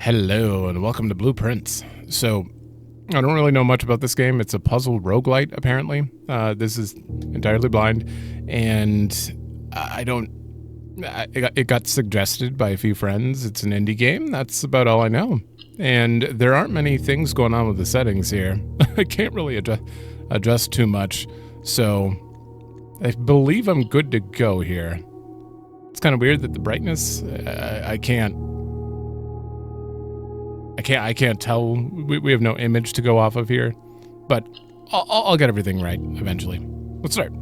Hello and welcome to Blueprints. So, I don't really know much about this game. It's a puzzle roguelite, apparently. This is entirely blind, and it got suggested by a few friends. It's an indie game. That's about all I know. And there aren't many things going on with the settings here. I can't really adjust too much, so I believe I'm good to go here. It's kind of weird that the brightness, I can't tell. We have no image to go off of here, but I'll get everything right eventually. Let's start.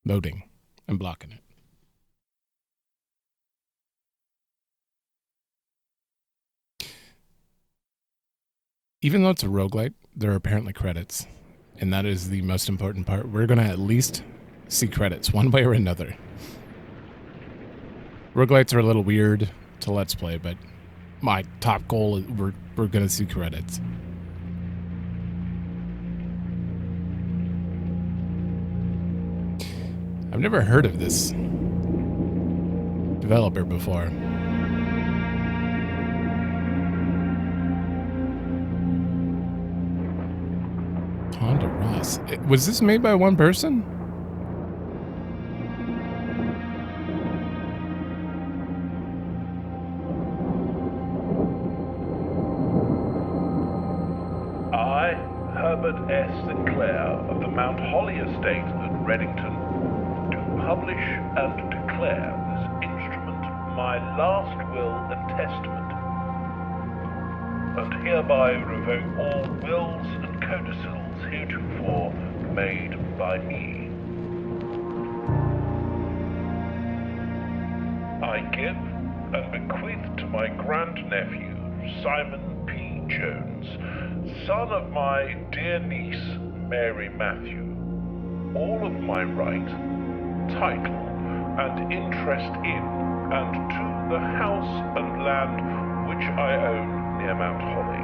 Loading. I'm blocking it. Even though it's a roguelite, there are apparently credits, and that is the most important part. We're going to at least see credits one way or another. Roguelites are a little weird to Let's Play, but my top goal is we're going to see credits. I've never heard of this developer before. Honda Ross. Was this made by one person? Herbert S. Sinclair of the Mount Holly Estate at Reddington, do publish and declare this instrument my last will and testament, and hereby revoke all wills and codicils heretofore made by me. I give and bequeath to my grandnephew, Simon P. Jones, son of my dear niece, Mary Matthew, all of my right, title, and interest in and to the house and land which I own near Mount Holly.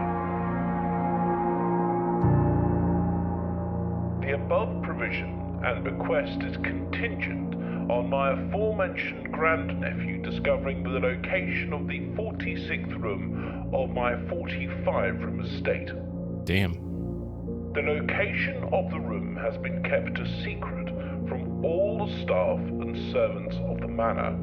The above provision and bequest is contingent on my aforementioned grandnephew discovering the location of the 46th room of my 45-room estate. Damn. The location of the room has been kept a secret from all the staff and servants of the manor,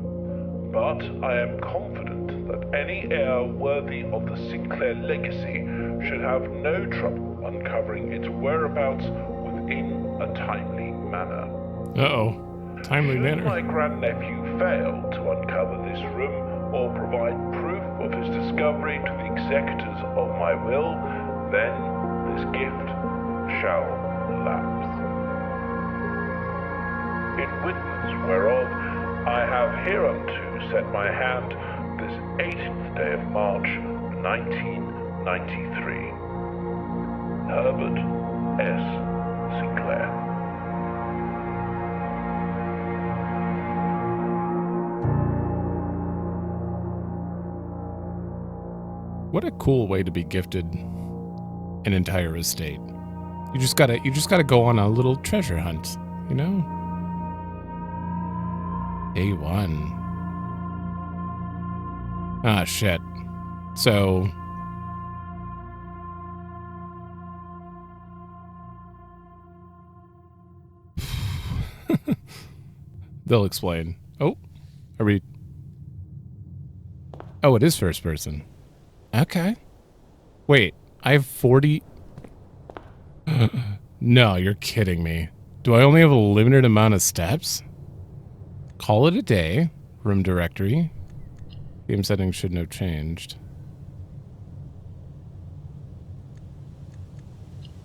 but I am confident that any heir worthy of the Sinclair legacy should have no trouble uncovering its whereabouts within a timely manner. Uh-oh. Timely manner. Should my grandnephew fail to uncover this room or provide proof of his discovery to the executors of my will, then this gift shall lapse. In witness whereof I have hereunto set my hand this 18th day of March, 1993. Herbert S. Sinclair. What a cool way to be gifted an entire estate. You just gotta go on a little treasure hunt, you know? A1. Ah, shit. So... They'll explain. Oh, are we... Oh, it is first person. Okay. Wait, I have 40... No, you're kidding me. Do I only have a limited amount of steps? Call it a day. Room directory. Game settings shouldn't have changed.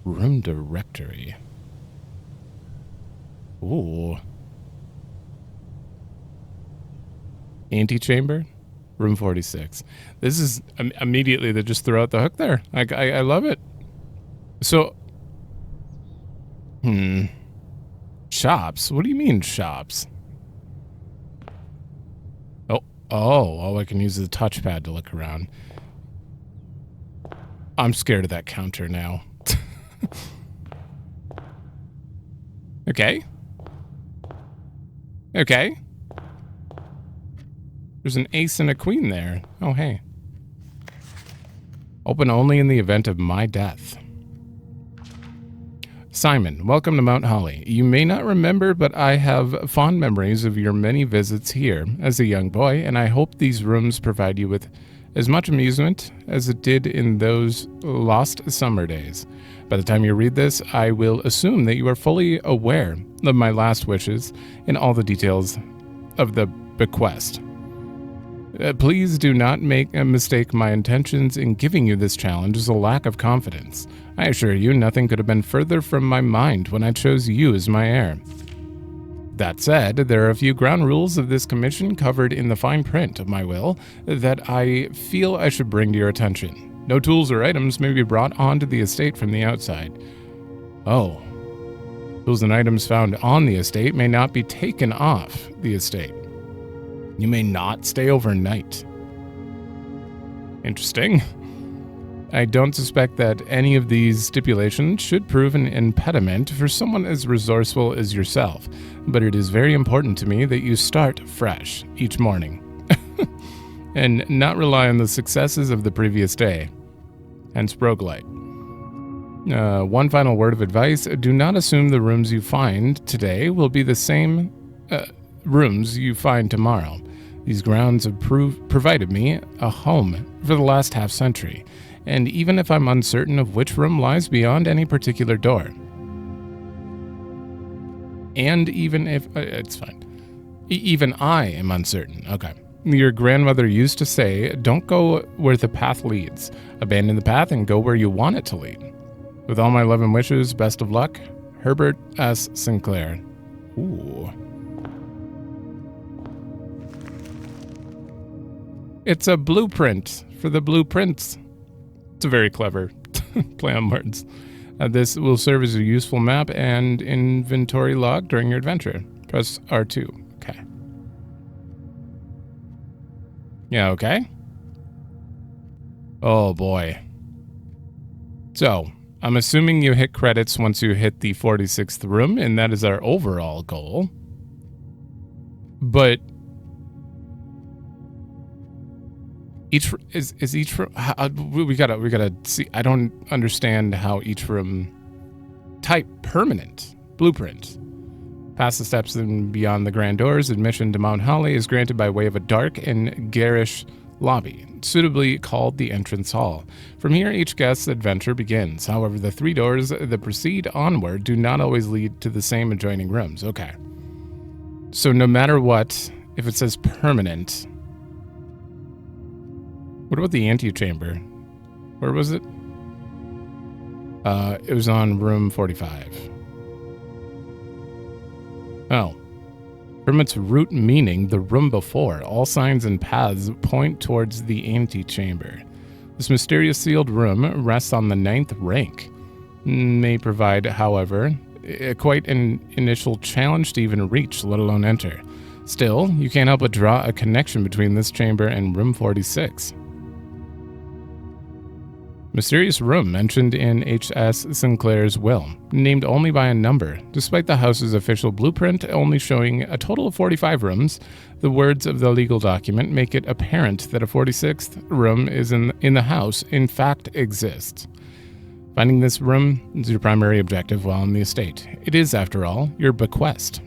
Room directory. Ooh. Antechamber? Room 46. This is immediately they just throw out the hook there. I love it. So, shops? What do you mean shops? Oh, I can use the touchpad to look around. I'm scared of that counter now. Okay. Okay. There's an ace and a queen there. Oh, hey. Open only in the event of my death. Simon, welcome to Mount Holly. You may not remember, but I have fond memories of your many visits here as a young boy, and I hope these rooms provide you with as much amusement as it did in those lost summer days. By the time you read this, I will assume that you are fully aware of my last wishes and all the details of the bequest. Please do not mistake my intentions in giving you this challenge as a lack of confidence. I assure you, nothing could have been further from my mind when I chose you as my heir. That said, there are a few ground rules of this commission covered in the fine print of my will that I feel I should bring to your attention. No tools or items may be brought onto the estate from the outside. Oh. Tools and items found on the estate may not be taken off the estate. You may not stay overnight. Interesting. I don't suspect that any of these stipulations should prove an impediment for someone as resourceful as yourself, but it is very important to me that you start fresh each morning and not rely on the successes of the previous day. Hence roguelite. One final word of advice: do not assume the rooms you find today will be the same rooms you find tomorrow. These grounds have provided me a home for the last half century, and even if I'm uncertain of which room lies beyond any particular door, and even if it's fine, even I am uncertain. Okay. Your grandmother used to say, "Don't go where the path leads. Abandon the path and go where you want it to lead." With all my love and wishes, best of luck, Herbert S. Sinclair. Ooh. It's a blueprint for the blueprints. It's a very clever play on words. This will serve as a useful map and inventory log during your adventure. Press R2. Okay. Yeah, okay. Oh, boy. So, I'm assuming you hit credits once you hit the 46th room, and that is our overall goal. But each room, we gotta see. I don't understand how each room type permanent blueprint. Past the steps and beyond the grand doors, admission to Mount Holly is granted by way of a dark and garish lobby, suitably called the entrance hall. From here, each guest's adventure begins. However, the three doors that proceed onward do not always lead to the same adjoining rooms. Okay. So no matter what, if it says permanent. What about the antechamber? Where was it? It was on room 45. Oh. From its root meaning, the room before, all signs and paths point towards the antechamber. This mysterious sealed room rests on the 9th rank. May provide, however, quite an initial challenge to even reach, let alone enter. Still, you can't help but draw a connection between this chamber and room 46. Mysterious room mentioned in H.S. Sinclair's will, named only by a number. Despite the house's official blueprint only showing a total of 45 rooms, the words of the legal document make it apparent that a 46th room is in the house in fact exists. Finding this room is your primary objective while on the estate. It is, after all, your bequest.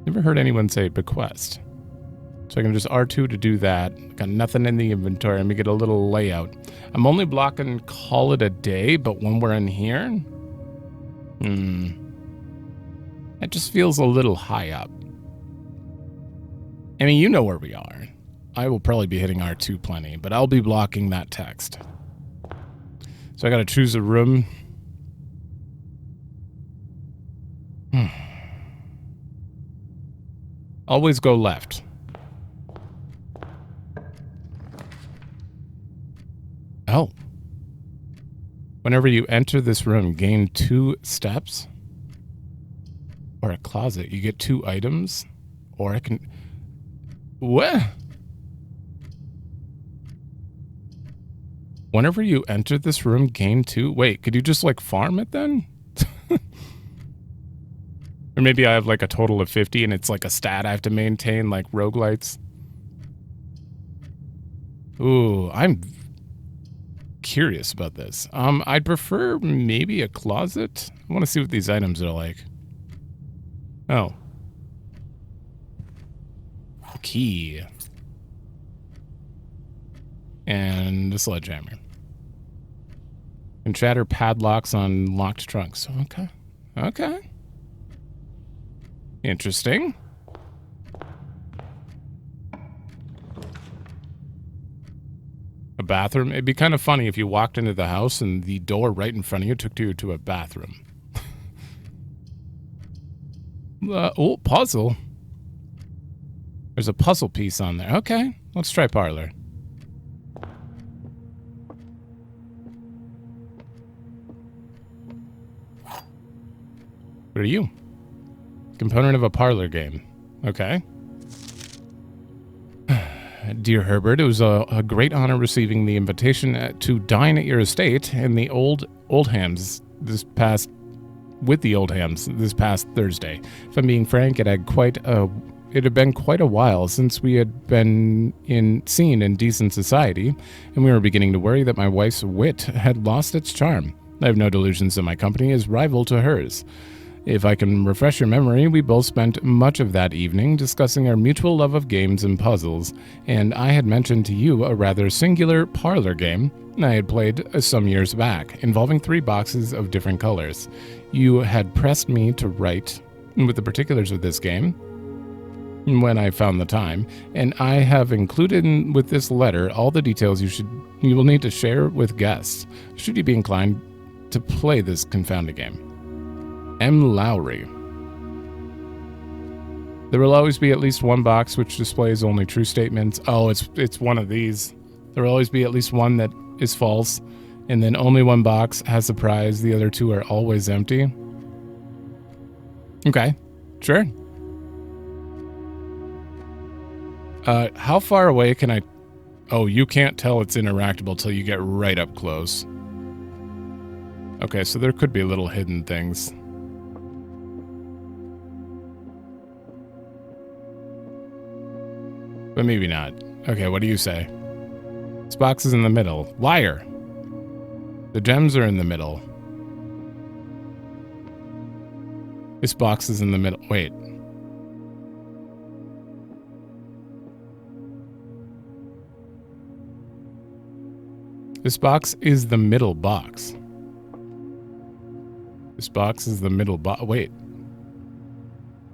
Never heard anyone say bequest. So I can just R2 to do that. Got nothing in the inventory. Let me get a little layout. I'm only blocking call it a day, but when we're in here, that just feels a little high up. I mean, you know where we are. I will probably be hitting R2 plenty, but I'll be blocking that text. So I got to choose a room. Always go left. Oh. Whenever you enter this room, gain 2 steps. Or a closet. You get 2 items. Or I can... What? Whenever you enter this room, gain 2... Wait, could you just, like, farm it then? Or Or maybe I have like a total of 50 and it's like a stat I have to maintain, like roguelites. Ooh, I'm curious about this. I'd prefer maybe a closet. I want to see what these items are like. Oh. A key. And a sledgehammer. And shatter padlocks on locked trunks. Okay. Okay. Interesting. A bathroom. It'd be kind of funny if you walked into the house and the door right in front of you took you to a bathroom. Oh, puzzle. There's a puzzle piece on there. Okay, let's try parlor. What are you? Component of a parlor game. Okay. Dear Herbert, it was a great honor receiving the invitation to dine at your estate in the Oldhams this past Thursday. If I'm being frank, it had been quite a while since we had been seen in decent society, and we were beginning to worry that my wife's wit had lost its charm. I have no delusions that my company is rival to hers. If I can refresh your memory, we both spent much of that evening discussing our mutual love of games and puzzles, and I had mentioned to you a rather singular parlor game I had played some years back, involving 3 boxes of different colors. You had pressed me to write with the particulars of this game when I found the time, and I have included with this letter all the details you will need to share with guests, should you be inclined to play this confounded game. M. Lowry. There will always be at least one box which displays only true statements. Oh, it's one of these. There will always be at least one that is false, and then only one box has a prize. The other 2 are always empty. Okay, sure. How far away can I... Oh, you can't tell it's interactable till you get right up close. Okay, so there could be little hidden things. But maybe not. Okay, what do you say? This box is in the middle. Liar! The gems are in the middle. This box is in the middle. Wait. This box is the middle box. This box is the middle box. Wait.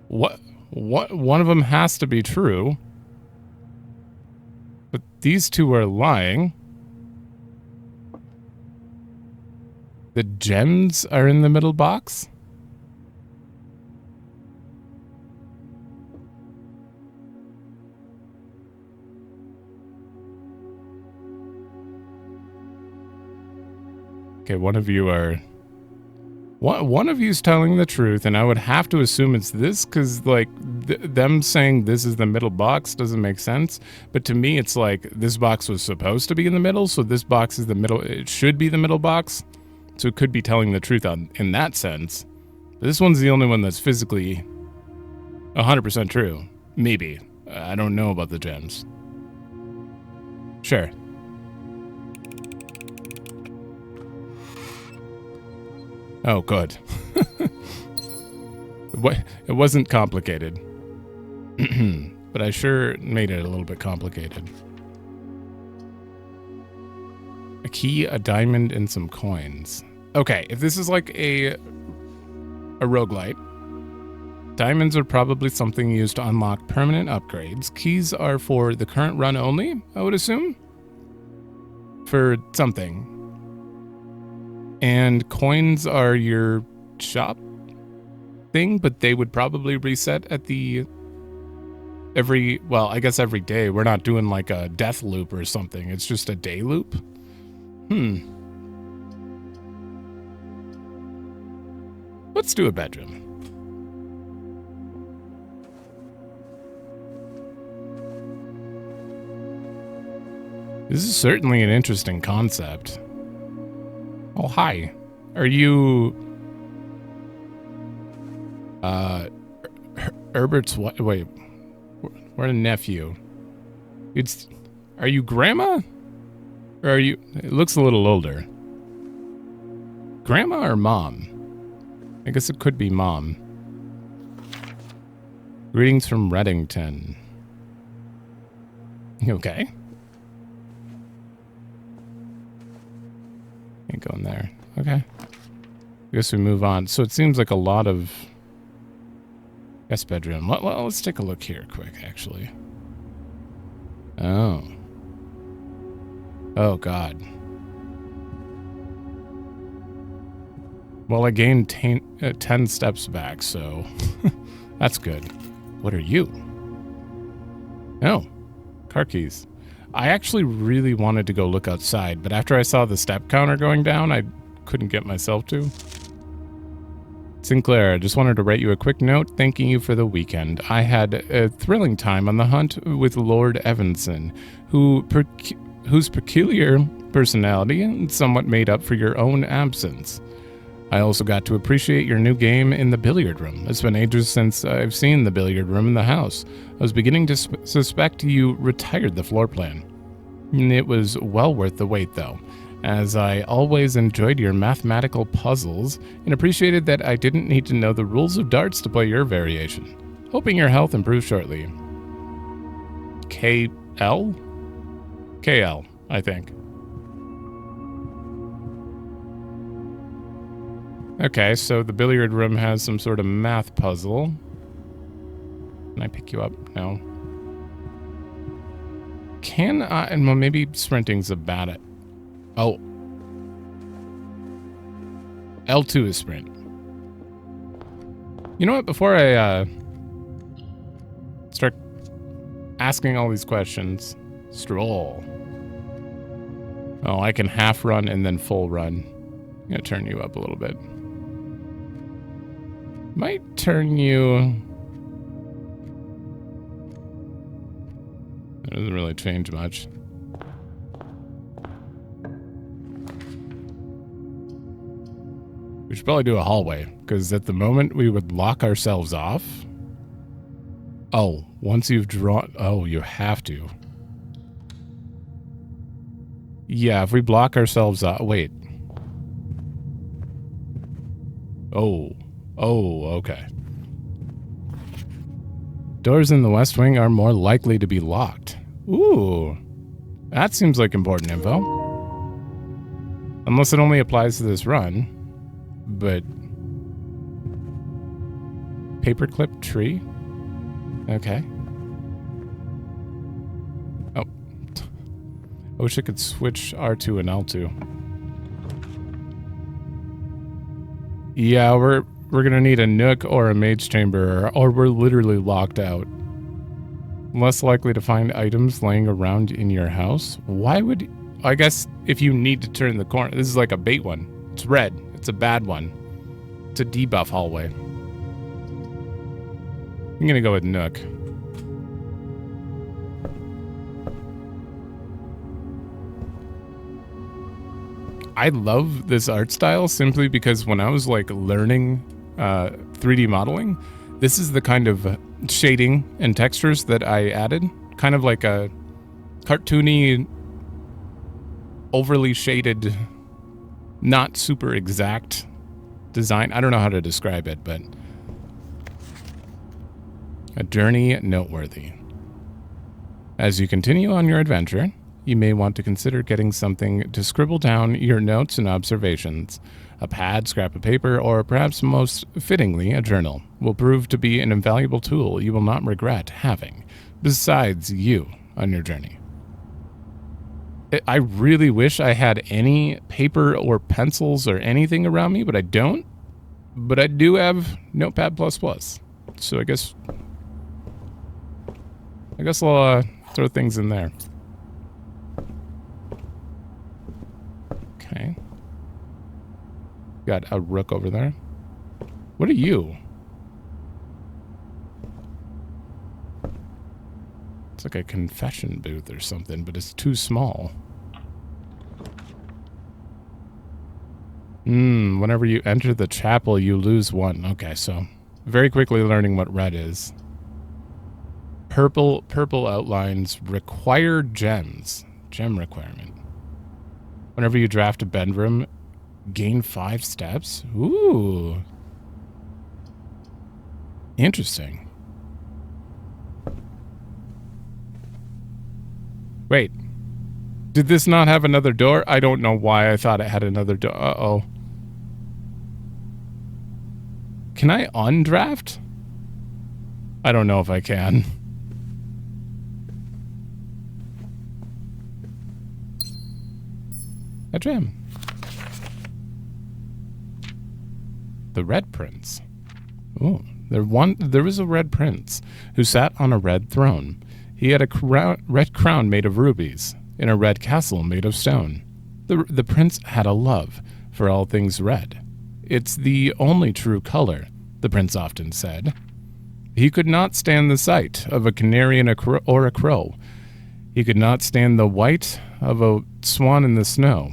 What? One of them has to be true. But these 2 are lying. The gems are in the middle box? Okay, one of you are... One of you's telling the truth, and I would have to assume it's this, because, like, them saying this is the middle box doesn't make sense. But to me, it's like, this box was supposed to be in the middle, so this box is the middle. It should be the middle box. So it could be telling the truth in that sense. But this one's the only one that's physically 100% true. Maybe. I don't know about the gems. Sure. Oh, good. It wasn't complicated. But I sure made it a little bit complicated. A key, a diamond, and some coins. Okay, if this is like a roguelite, diamonds are probably something used to unlock permanent upgrades. Keys are for the current run only, I would assume. For something. And coins are your shop thing, but they would probably reset at every day. We're not doing like a death loop or something. It's just a day loop. Let's do a bedroom. This is certainly an interesting concept. Oh, hi. Are you... Herbert's what? Wait, we're a nephew. Are you grandma? Or are you? It looks a little older. Grandma or mom? I guess it could be mom. Greetings from Reddington. You okay? Ain't going there. Okay. I guess we move on. So it seems like a lot of guest bedroom. Well, let's take a look here quick, actually. Oh. Oh, God. Well, I gained 10 steps back, so that's good. What are you? Oh, car keys. I actually really wanted to go look outside, but after I saw the step counter going down, I couldn't get myself to. Sinclair, I just wanted to write you a quick note thanking you for the weekend. I had a thrilling time on the hunt with Lord Evanson, whose peculiar personality somewhat made up for your own absence. I also got to appreciate your new game in the billiard room. It's been ages since I've seen the billiard room in the house. I was beginning to suspect you retired the floor plan. It was well worth the wait, though, as I always enjoyed your mathematical puzzles and appreciated that I didn't need to know the rules of darts to play your variation. Hoping your health improves shortly. KL? KL, I think. Okay, so the billiard room has some sort of math puzzle. Can I pick you up? No. Can I? And well, maybe sprinting's a bad. Oh. L2 is sprint. You know what? Before I start asking all these questions, stroll. Oh, I can half run and then full run. I'm gonna turn you up a little bit. Might turn you... It doesn't really change much. We should probably do a hallway, because at the moment we would lock ourselves off. Oh, once you've drawn... Oh, you have to. Yeah, if we block ourselves off... Wait. Oh... Oh, okay. Doors in the West Wing are more likely to be locked. Ooh. That seems like important info. Unless it only applies to this run. But... Paperclip tree? Okay. Oh. I wish I could switch R2 and L2. Yeah, we're gonna need a nook or a maid's chamber, or we're literally locked out. Less likely to find items laying around in your house. Why would... I guess if you need to turn the corner... This is like a bait one. It's red. It's a bad one. It's a debuff hallway. I'm gonna go with nook. I love this art style simply because when I was like learning 3D modeling, this is the kind of shading and textures that I added. Kind of like a cartoony, overly shaded, not super exact design. I don't know how to describe it, but a journey noteworthy. As you continue on your adventure, you may want to consider getting something to scribble down your notes and observations. A pad, scrap of paper, or perhaps most fittingly, a journal will prove to be an invaluable tool you will not regret having, besides you, on your journey. I really wish I had any paper or pencils or anything around me, but I don't. But I do have Notepad++. So I guess I'll throw things in there. Okay. Got a rook over there. What are you? It's like a confession booth or something, but it's too small. Whenever you enter the chapel, you lose one. Okay, so very quickly learning what red is. Purple outlines required gems. Gem requirement. Whenever you draft a bedroom, gain 5 steps. Ooh. Interesting. Wait. Did this not have another door? I don't know why I thought it had another door. Uh-oh. Can I undraft? I don't know if I can. A gem. The Red Prince. Oh, there was a Red Prince who sat on a red throne. He had a red crown made of rubies, in a red castle made of stone. The prince had a love for all things red. It's the only true color, the prince often said. He could not stand the sight of a canary or a crow. He could not stand the white of a swan in the snow.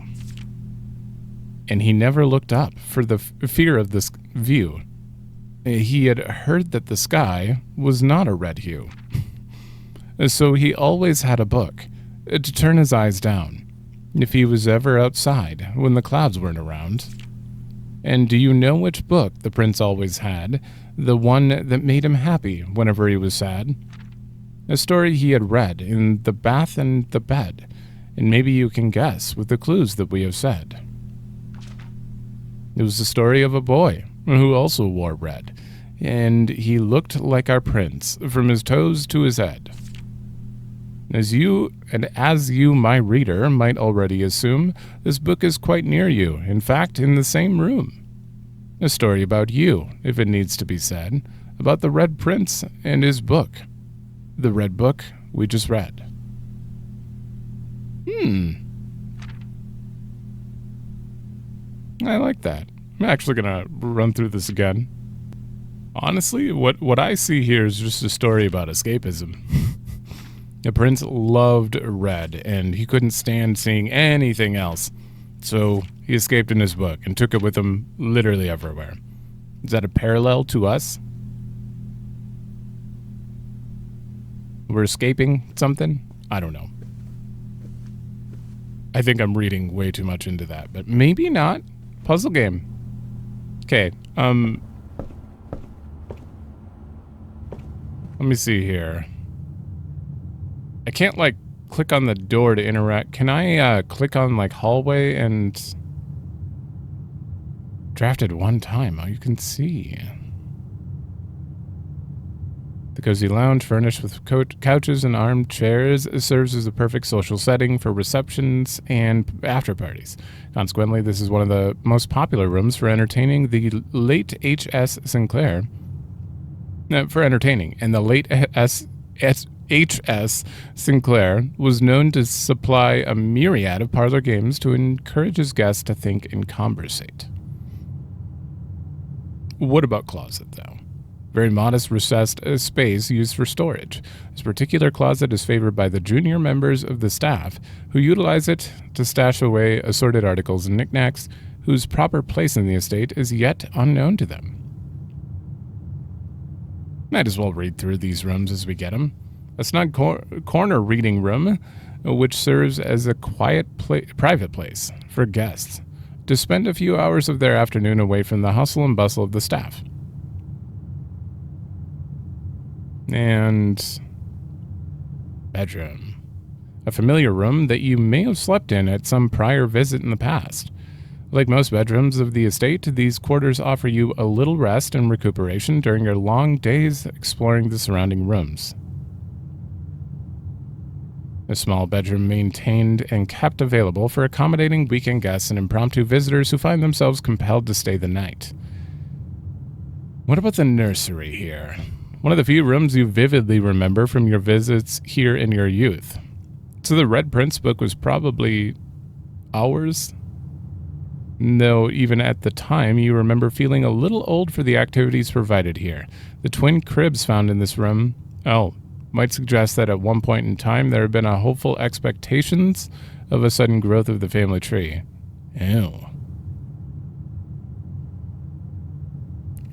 And he never looked up for the fear of this view. He had heard that the sky was not a red hue. So he always had a book to turn his eyes down if he was ever outside when the clouds weren't around. And do you know which book the prince always had? The one that made him happy whenever he was sad? A story he had read in the bath and the bed, and maybe you can guess with the clues that we have said. It was the story of a boy who also wore red, and he looked like our prince from his toes to his head. As you, my reader, might already assume, this book is quite near you, in fact, in the same room. A story about you, if it needs to be said, about the Red Prince and his book. The red book we just read. I like that. I'm actually going to run through this again. Honestly, what I see here is just a story about escapism. The prince loved red, and he couldn't stand seeing anything else. So he escaped in his book and took it with him literally everywhere. Is that a parallel to us? We're escaping something? I don't know. I think I'm reading way too much into that, but maybe not. Puzzle game. Okay, let me see here. I can't, like, click on the door to interact. Can I, click on, like, hallway and draft it one time? Oh, you can see. The cozy lounge, furnished with couches and armchairs, serves as a perfect social setting for receptions and after parties. Consequently, this is one of the most popular rooms for entertaining the late H.S. Sinclair. And the late H.S. Sinclair was known to supply a myriad of parlor games to encourage his guests to think and conversate. What about closet, though? Very modest recessed space used for storage. This particular closet is favored by the junior members of the staff, who utilize it to stash away assorted articles and knickknacks, whose proper place in the estate is yet unknown to them. Might as well read through these rooms as we get them. A snug corner reading room, which serves as a quiet private place for guests to spend a few hours of their afternoon away from the hustle and bustle of the staff. And bedroom. A familiar room that you may have slept in at some prior visit in the past. Like most bedrooms of the estate, these quarters offer you a little rest and recuperation during your long days exploring the surrounding rooms. A small bedroom maintained and kept available for accommodating weekend guests and impromptu visitors who find themselves compelled to stay the night. What about the nursery here? One of the few rooms you vividly remember from your visits here in your youth. So the Red Prince book was probably ours? Though even at the time, you remember feeling a little old for the activities provided here. The twin cribs found in this room, might suggest that at one point in time there had been a hopeful expectations of a sudden growth of the family tree. Ew.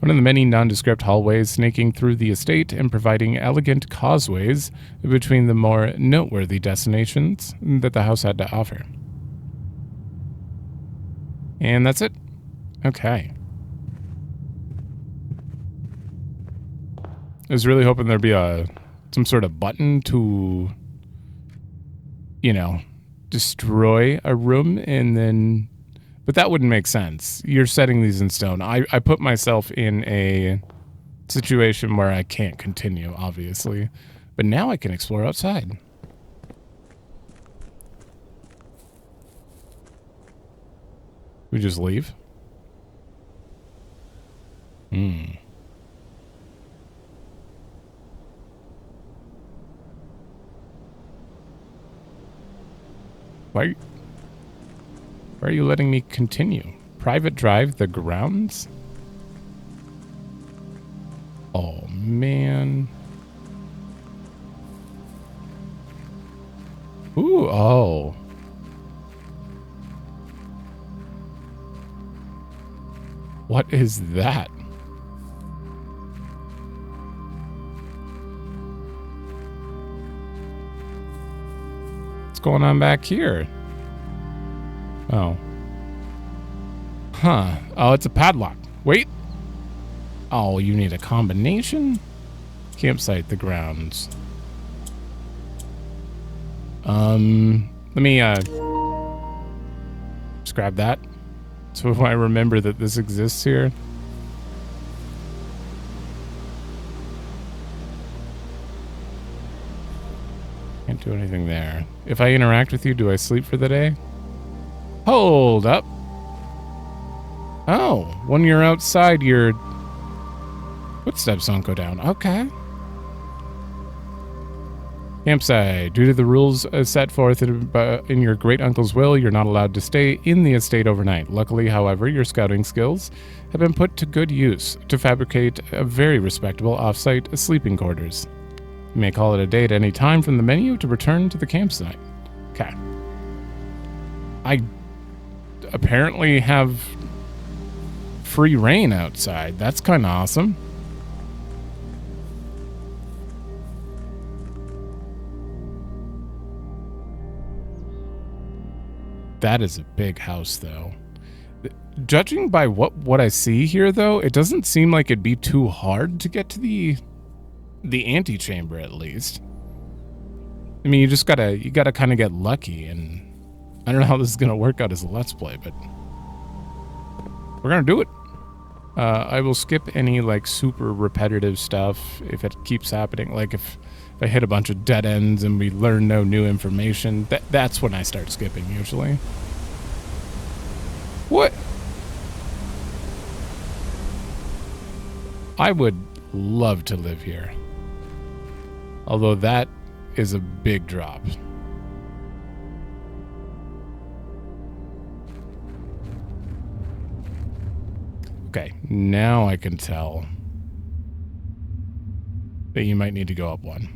One of the many nondescript hallways snaking through the estate and providing elegant causeways between the more noteworthy destinations that the house had to offer. And that's it. Okay. I was really hoping there'd be some sort of button to, you know, destroy a room and then... But that wouldn't make sense. You're setting these in stone. I put myself in a situation where I can't continue, obviously. But now I can explore outside. We just leave? Why are you letting me continue? Private drive the grounds? Oh, man. Ooh, oh. What is that? What's going on back here? Oh. Huh. Oh, it's a padlock. Wait. Oh, you need a combination? Campsite, the grounds. Let me, just grab that. So if I remember that this exists here. Can't do anything there. If I interact with you, do I sleep for the day? Hold up. Oh, when you're outside, your footsteps don't go down. Okay. Campsite. Due to the rules set forth in your great uncle's will, you're not allowed to stay in the estate overnight. Luckily, however, your scouting skills have been put to good use to fabricate a very respectable off-site sleeping quarters. You may call it a day at any time from the menu to return to the campsite. Okay. I apparently have free reign outside. That's kind of awesome. That is a big house, though. Judging by what I see here, though, it doesn't seem like it'd be too hard to get to the antechamber, at least. I mean, you gotta kind of get lucky, and I don't know how this is gonna work out as a Let's Play, but we're gonna do it. I will skip any, like, super repetitive stuff if it keeps happening. Like, if I hit a bunch of dead ends and we learn no new information, that's when I start skipping, usually. What? I would love to live here. Although that is a big drop. Okay, now I can tell that you might need to go up one.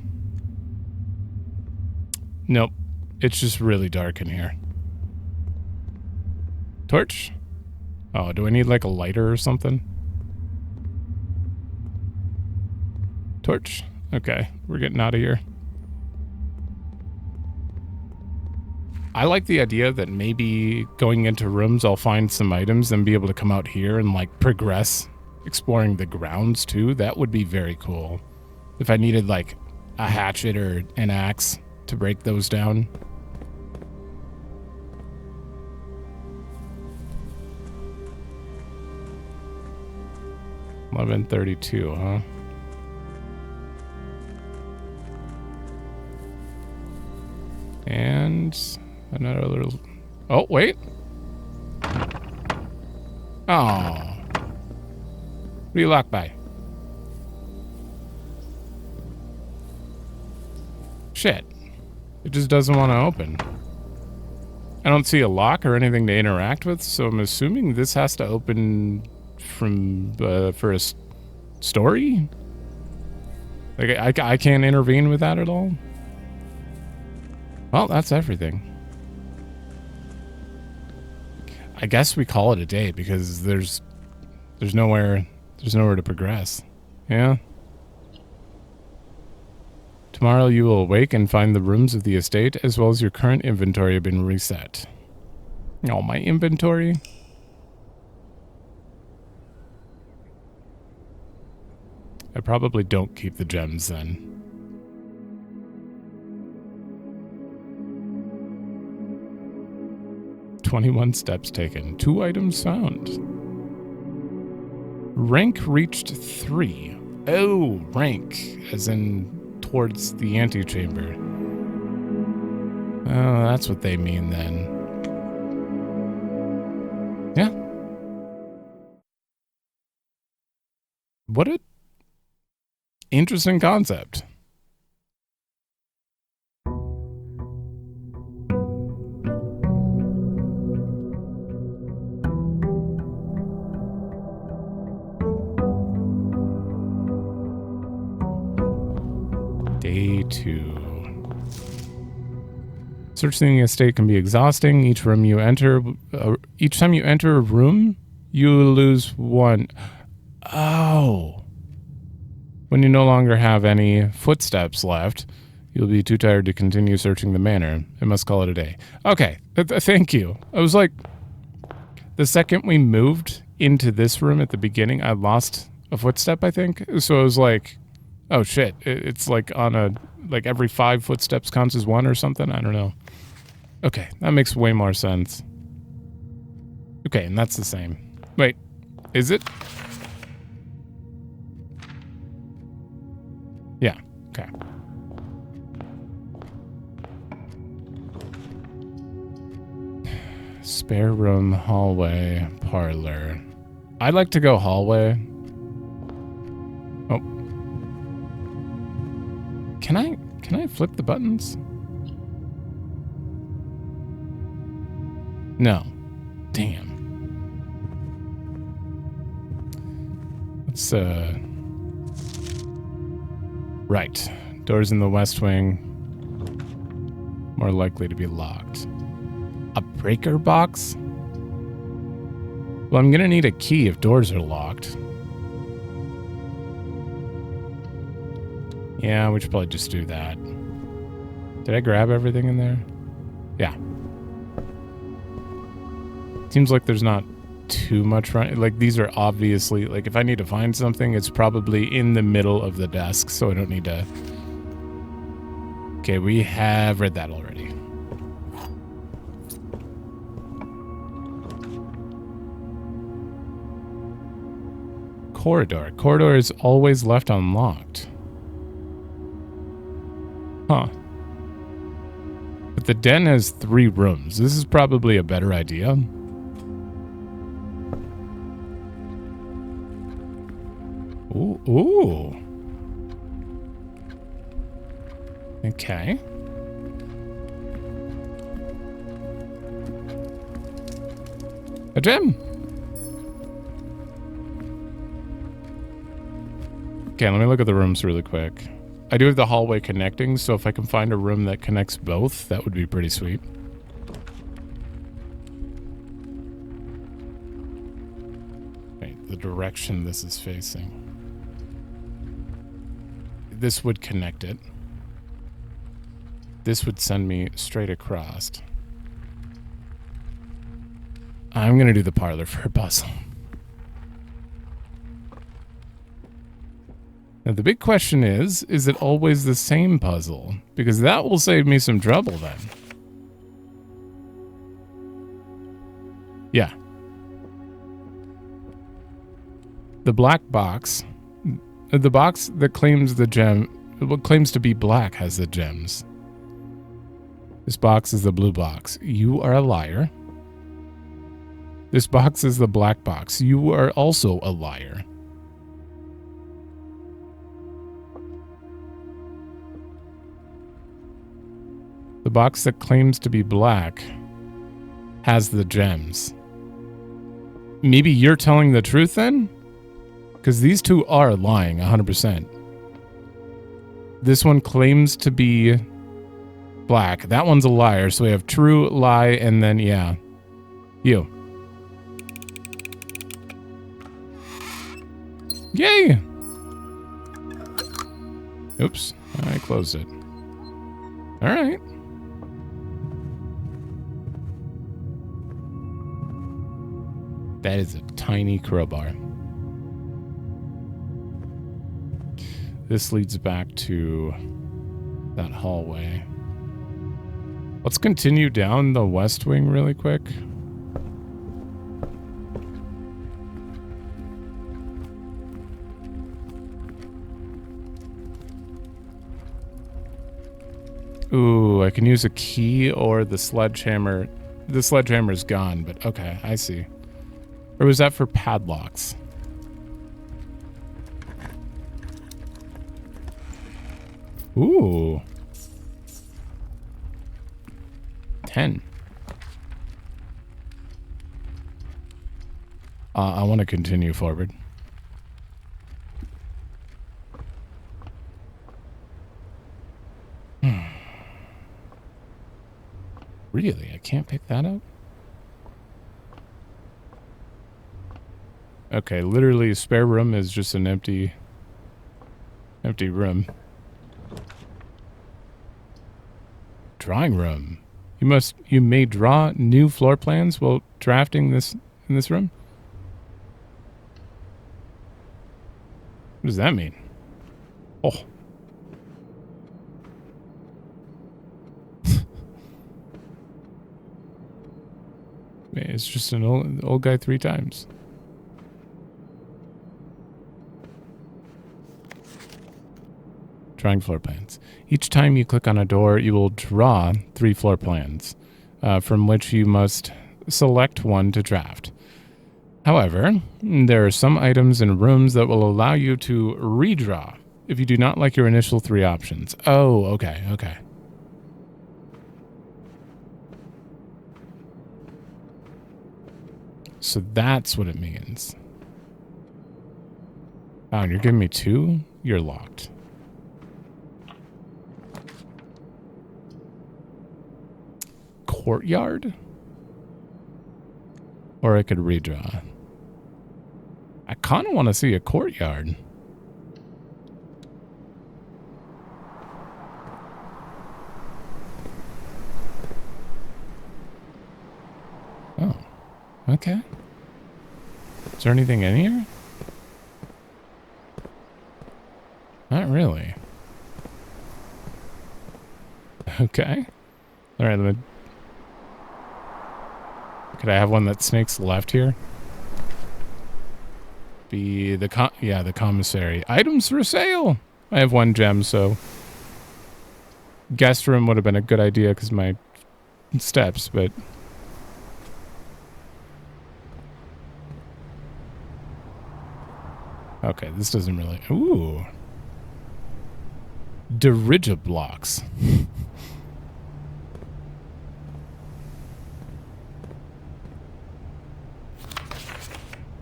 Nope, it's just really dark in here. Torch? Oh, do I need like a lighter or something? Torch? Okay, we're getting out of here. I like the idea that maybe going into rooms I'll find some items and be able to come out here and like progress exploring the grounds too. That would be very cool. If I needed like a hatchet or an axe to break those down. $11:32, huh? And another little... Oh, wait. Oh. What are you locked by? Shit. It just doesn't want to open. I don't see a lock or anything to interact with, so I'm assuming this has to open from for a story? Like, I can't intervene with that at all? Well, that's everything. I guess we call it a day because there's There's nowhere to progress. Yeah. Tomorrow you will awake and find the rooms of the estate as well as your current inventory have been reset. Oh, my inventory? I probably don't keep the gems then. "21 steps taken. 2 items found. Rank reached 3. Oh, rank, as in towards the antechamber. Oh, that's what they mean then. Yeah. What a interesting concept. Day 2. Searching the estate can be exhausting. Each time you enter a room, you lose 1. Oh. When you no longer have any footsteps left, you'll be too tired to continue searching the manor. I must call it a day. Okay, thank you. I was like, the second we moved into this room at the beginning, I lost a footstep, I think. So I was like, oh shit, it's like on a, like every 5 footsteps counts as 1 or something? I don't know. Okay, that makes way more sense. Okay, and that's the same. Wait, is it? Yeah, okay. Spare room, hallway, parlor. I'd like to go hallway. Oh. Can I flip the buttons? No. Damn. Let's, right. Doors in the west wing. More likely to be locked. A breaker box? Well, I'm gonna need a key if doors are locked. Yeah, we should probably just do that. Did I grab everything in there? Yeah. Seems like there's not too much running. Like, these are obviously, like, if I need to find something, it's probably in the middle of the desk, so I don't need to... Okay, we have read that already. Corridor. Corridor is always left unlocked. Huh. But the den has 3 rooms. This is probably a better idea. Ooh, ooh. Okay. A gem. Okay, let me look at the rooms really quick. I do have the hallway connecting, so if I can find a room that connects both, that would be pretty sweet. Okay, the direction this is facing. This would connect it. This would send me straight across. I'm gonna do the parlor for a puzzle. Now the big question is it always the same puzzle? Because that will save me some trouble then. Yeah. The black box. The box that claims the gem, what claims to be black, has the gems. This box is the blue box. You are a liar. This box is the black box. You are also a liar. The box that claims to be black has the gems. Maybe you're telling the truth then? Because these two are lying 100%. This one claims to be black. That one's a liar. So we have true, lie, and then, yeah. You. Yay! Oops, I closed it. All right. That is a tiny crowbar. This leads back to that hallway. Let's continue down the west wing really quick. Ooh, I can use a key or the sledgehammer. The sledgehammer's gone, but okay, I see. Or was that for padlocks? Ooh. 10. I want to continue forward. Really? I can't pick that up? Okay, literally spare room is just an empty room. Drawing room. You may draw new floor plans while drafting this in this room? What does that mean? Oh. It's just an old guy 3 times. Drawing floor plans. Each time you click on a door, you will draw 3 floor plans, from which you must select one to draft. However, there are some items in rooms that will allow you to redraw if you do not like your initial 3 options. Oh, okay, okay. So that's what it means. Oh, and you're giving me 2? You're locked. Courtyard? Or I could redraw. I kind of want to see a courtyard. Oh, okay. Is there anything in here? Not really. Okay. All right, let me... Could I have one that snakes left here? Be the the commissary. Items for sale! I have 1 gem, so... Guest room would have been a good idea because my steps, but... Okay, this doesn't really... Ooh. Dirigiblocks.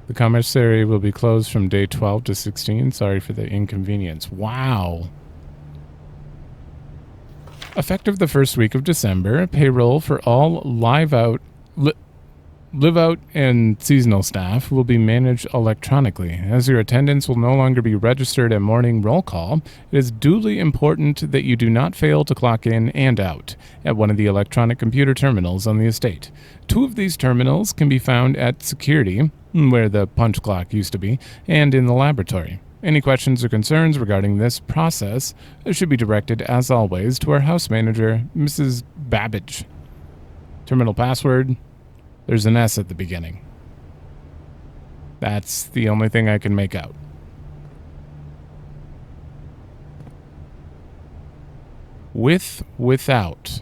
The commissary will be closed from day 12 to 16. Sorry for the inconvenience. Wow. Effective the first week of December, payroll for all live out and seasonal staff will be managed electronically. As your attendance will no longer be registered at morning roll call, it is duly important that you do not fail to clock in and out at one of the electronic computer terminals on the estate. 2 of these terminals can be found at security, where the punch clock used to be, and in the laboratory. Any questions or concerns regarding this process should be directed, as always, to our house manager, Mrs. Babbage. Terminal password... There's an S at the beginning. That's the only thing I can make out. With, without.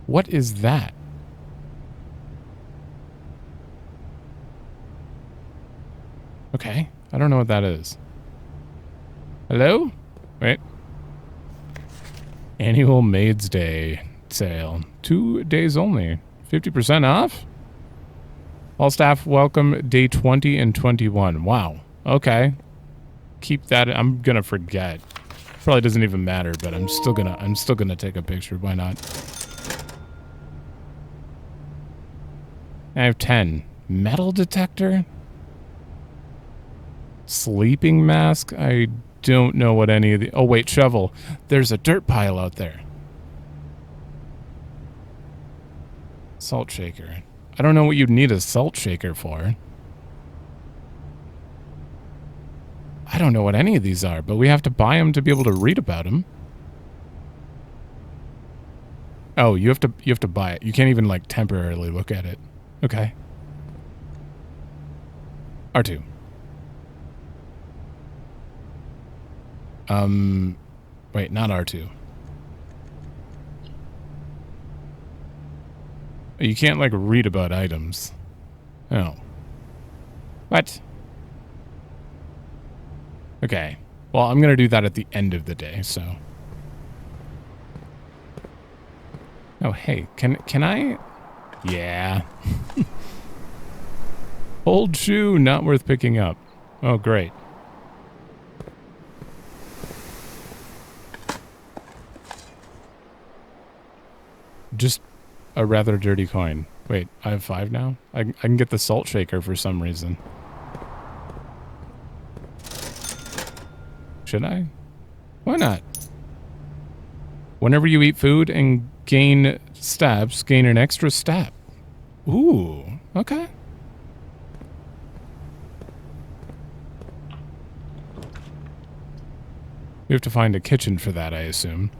What is that? Okay, I don't know what that is. Hello? Wait. Annual Maid's Day sale. 2 days only. 50% off? All staff welcome day 20 and 21. Wow. Okay. Keep that. I'm gonna forget. Probably doesn't even matter, but I'm still gonna take a picture. Why not? I have 10. Metal detector? Sleeping mask? I don't know what any of the... Oh, wait, shovel. There's a dirt pile out there. Salt shaker. I don't know what you'd need a salt shaker for. I don't know what any of these are, but we have to buy them to be able to read about them. Oh, you have to buy it. You can't even like temporarily look at it. Okay. R2. Wait, not R2. You can't like read about items. Oh. What? Okay. Well, I'm going to do that at the end of the day, so. Oh, hey, can I? Yeah. Old shoe, not worth picking up. Oh, great. Just a rather dirty coin. Wait, I have 5 now? I can get the salt shaker for some reason. Should I? Why not? Whenever you eat food and gain stabs, gain an extra stab. Ooh, okay. We have to find a kitchen for that, I assume.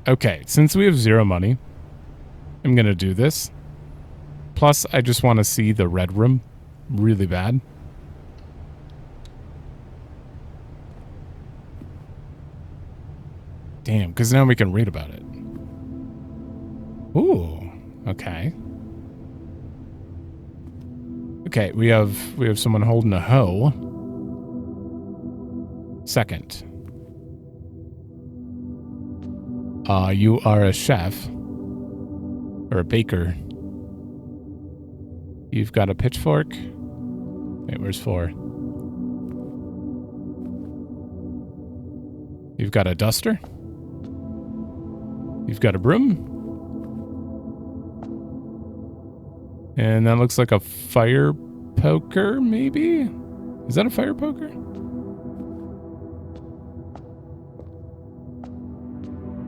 Okay, since we have 0 money, I'm gonna do this. Plus, I just want to see the red room really bad. Damn, because now we can read about it. Ooh, okay. Okay, we have someone holding a hoe. Second. You are a chef. Or a baker. You've got a pitchfork. Wait, where's 4? You've got a duster. You've got a broom. And that looks like a fire poker, maybe? Is that a fire poker?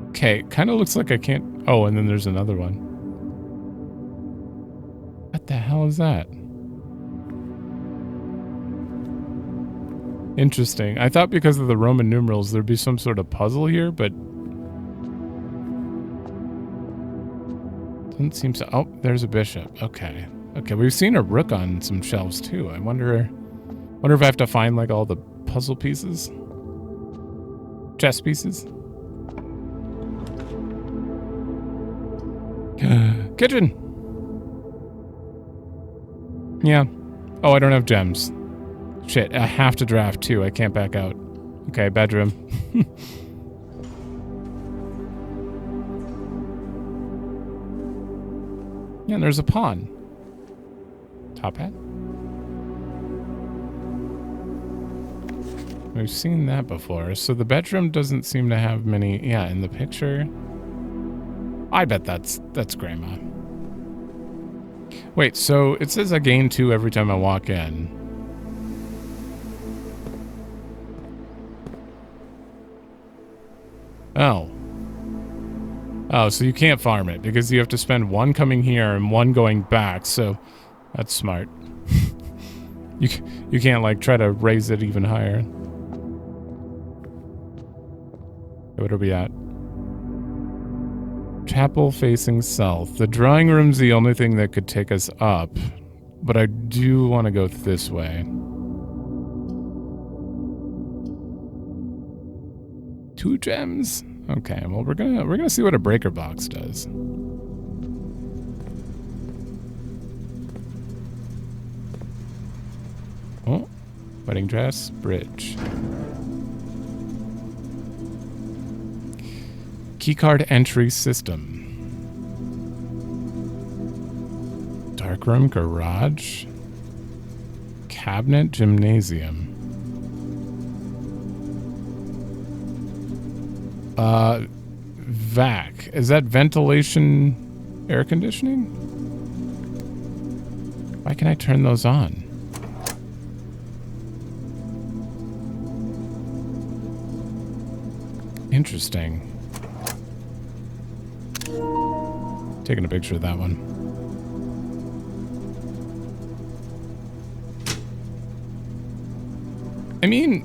Okay, kind of looks like I can't... Oh, and then there's another one. What the hell is that? Interesting. I thought because of the Roman numerals there'd be some sort of puzzle here, but... Doesn't seem so... Oh, there's a bishop. Okay. Okay, we've seen a rook on some shelves too. I wonder if I have to find like all the puzzle pieces? Chess pieces? Kitchen! Yeah. Oh, I don't have gems. Shit, I have to draft too. I can't back out. Okay, bedroom. Yeah, and there's a pawn. Top hat? We've seen that before. So the bedroom doesn't seem to have many... Yeah, in the picture... I bet that's grandma. Wait, so it says I gain 2 every time I walk in. Oh. Oh, so you can't farm it because you have to spend 1 coming here and 1 going back, so that's smart. You can't like try to raise it even higher. What are we at? Chapel facing south. The drawing room's the only thing that could take us up, but I do want to go this way. 2 gems? Okay, well we're gonna see what a breaker box does. Oh, wedding dress, bridge. Keycard entry system. Darkroom, garage, cabinet, gymnasium. VAC. Is that ventilation, air conditioning? Why can I turn those on? Interesting. Taking a picture of that one. I mean,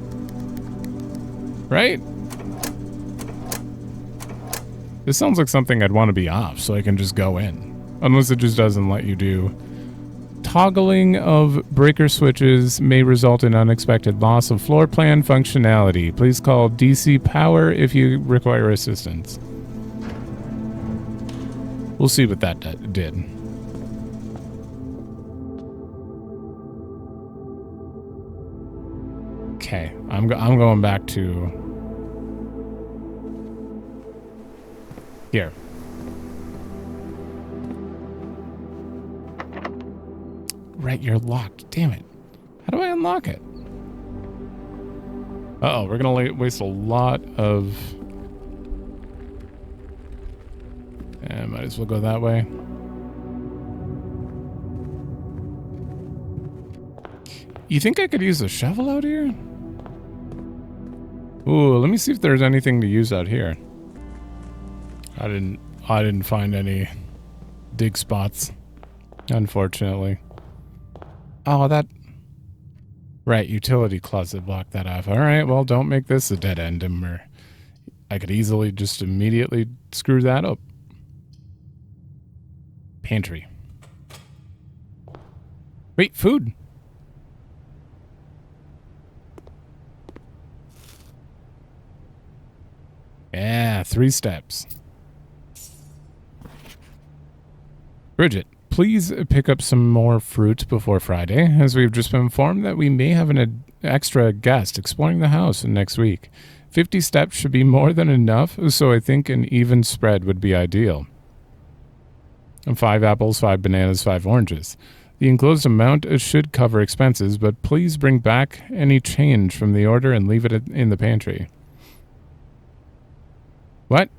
right? This sounds like something I'd want to be off so I can just go in. Unless it just doesn't let you do. Toggling of breaker switches may result in unexpected loss of floor plan functionality. Please call DC Power if you require assistance. We'll see what that did. Okay, I'm going back to here. Right, you're locked. Damn it. How do I unlock it? Uh-oh, we're gonna waste a lot of... might as well go that way. You think I could use a shovel out here? Ooh, let me see if there's anything to use out here. I didn't find any dig spots, unfortunately. Oh, that... Right, utility closet blocked that off. Alright, well, don't make this a dead end, or I could easily just immediately screw that up. Pantry. Wait, food! Yeah, 3 steps. Bridget, please pick up some more fruit before Friday, as we've just been informed that we may have an extra guest exploring the house next week. 50 steps should be more than enough, so I think an even spread would be ideal. 5 apples, 5 bananas, 5 oranges. The enclosed amount should cover expenses, but please bring back any change from the order and leave it in the pantry. What?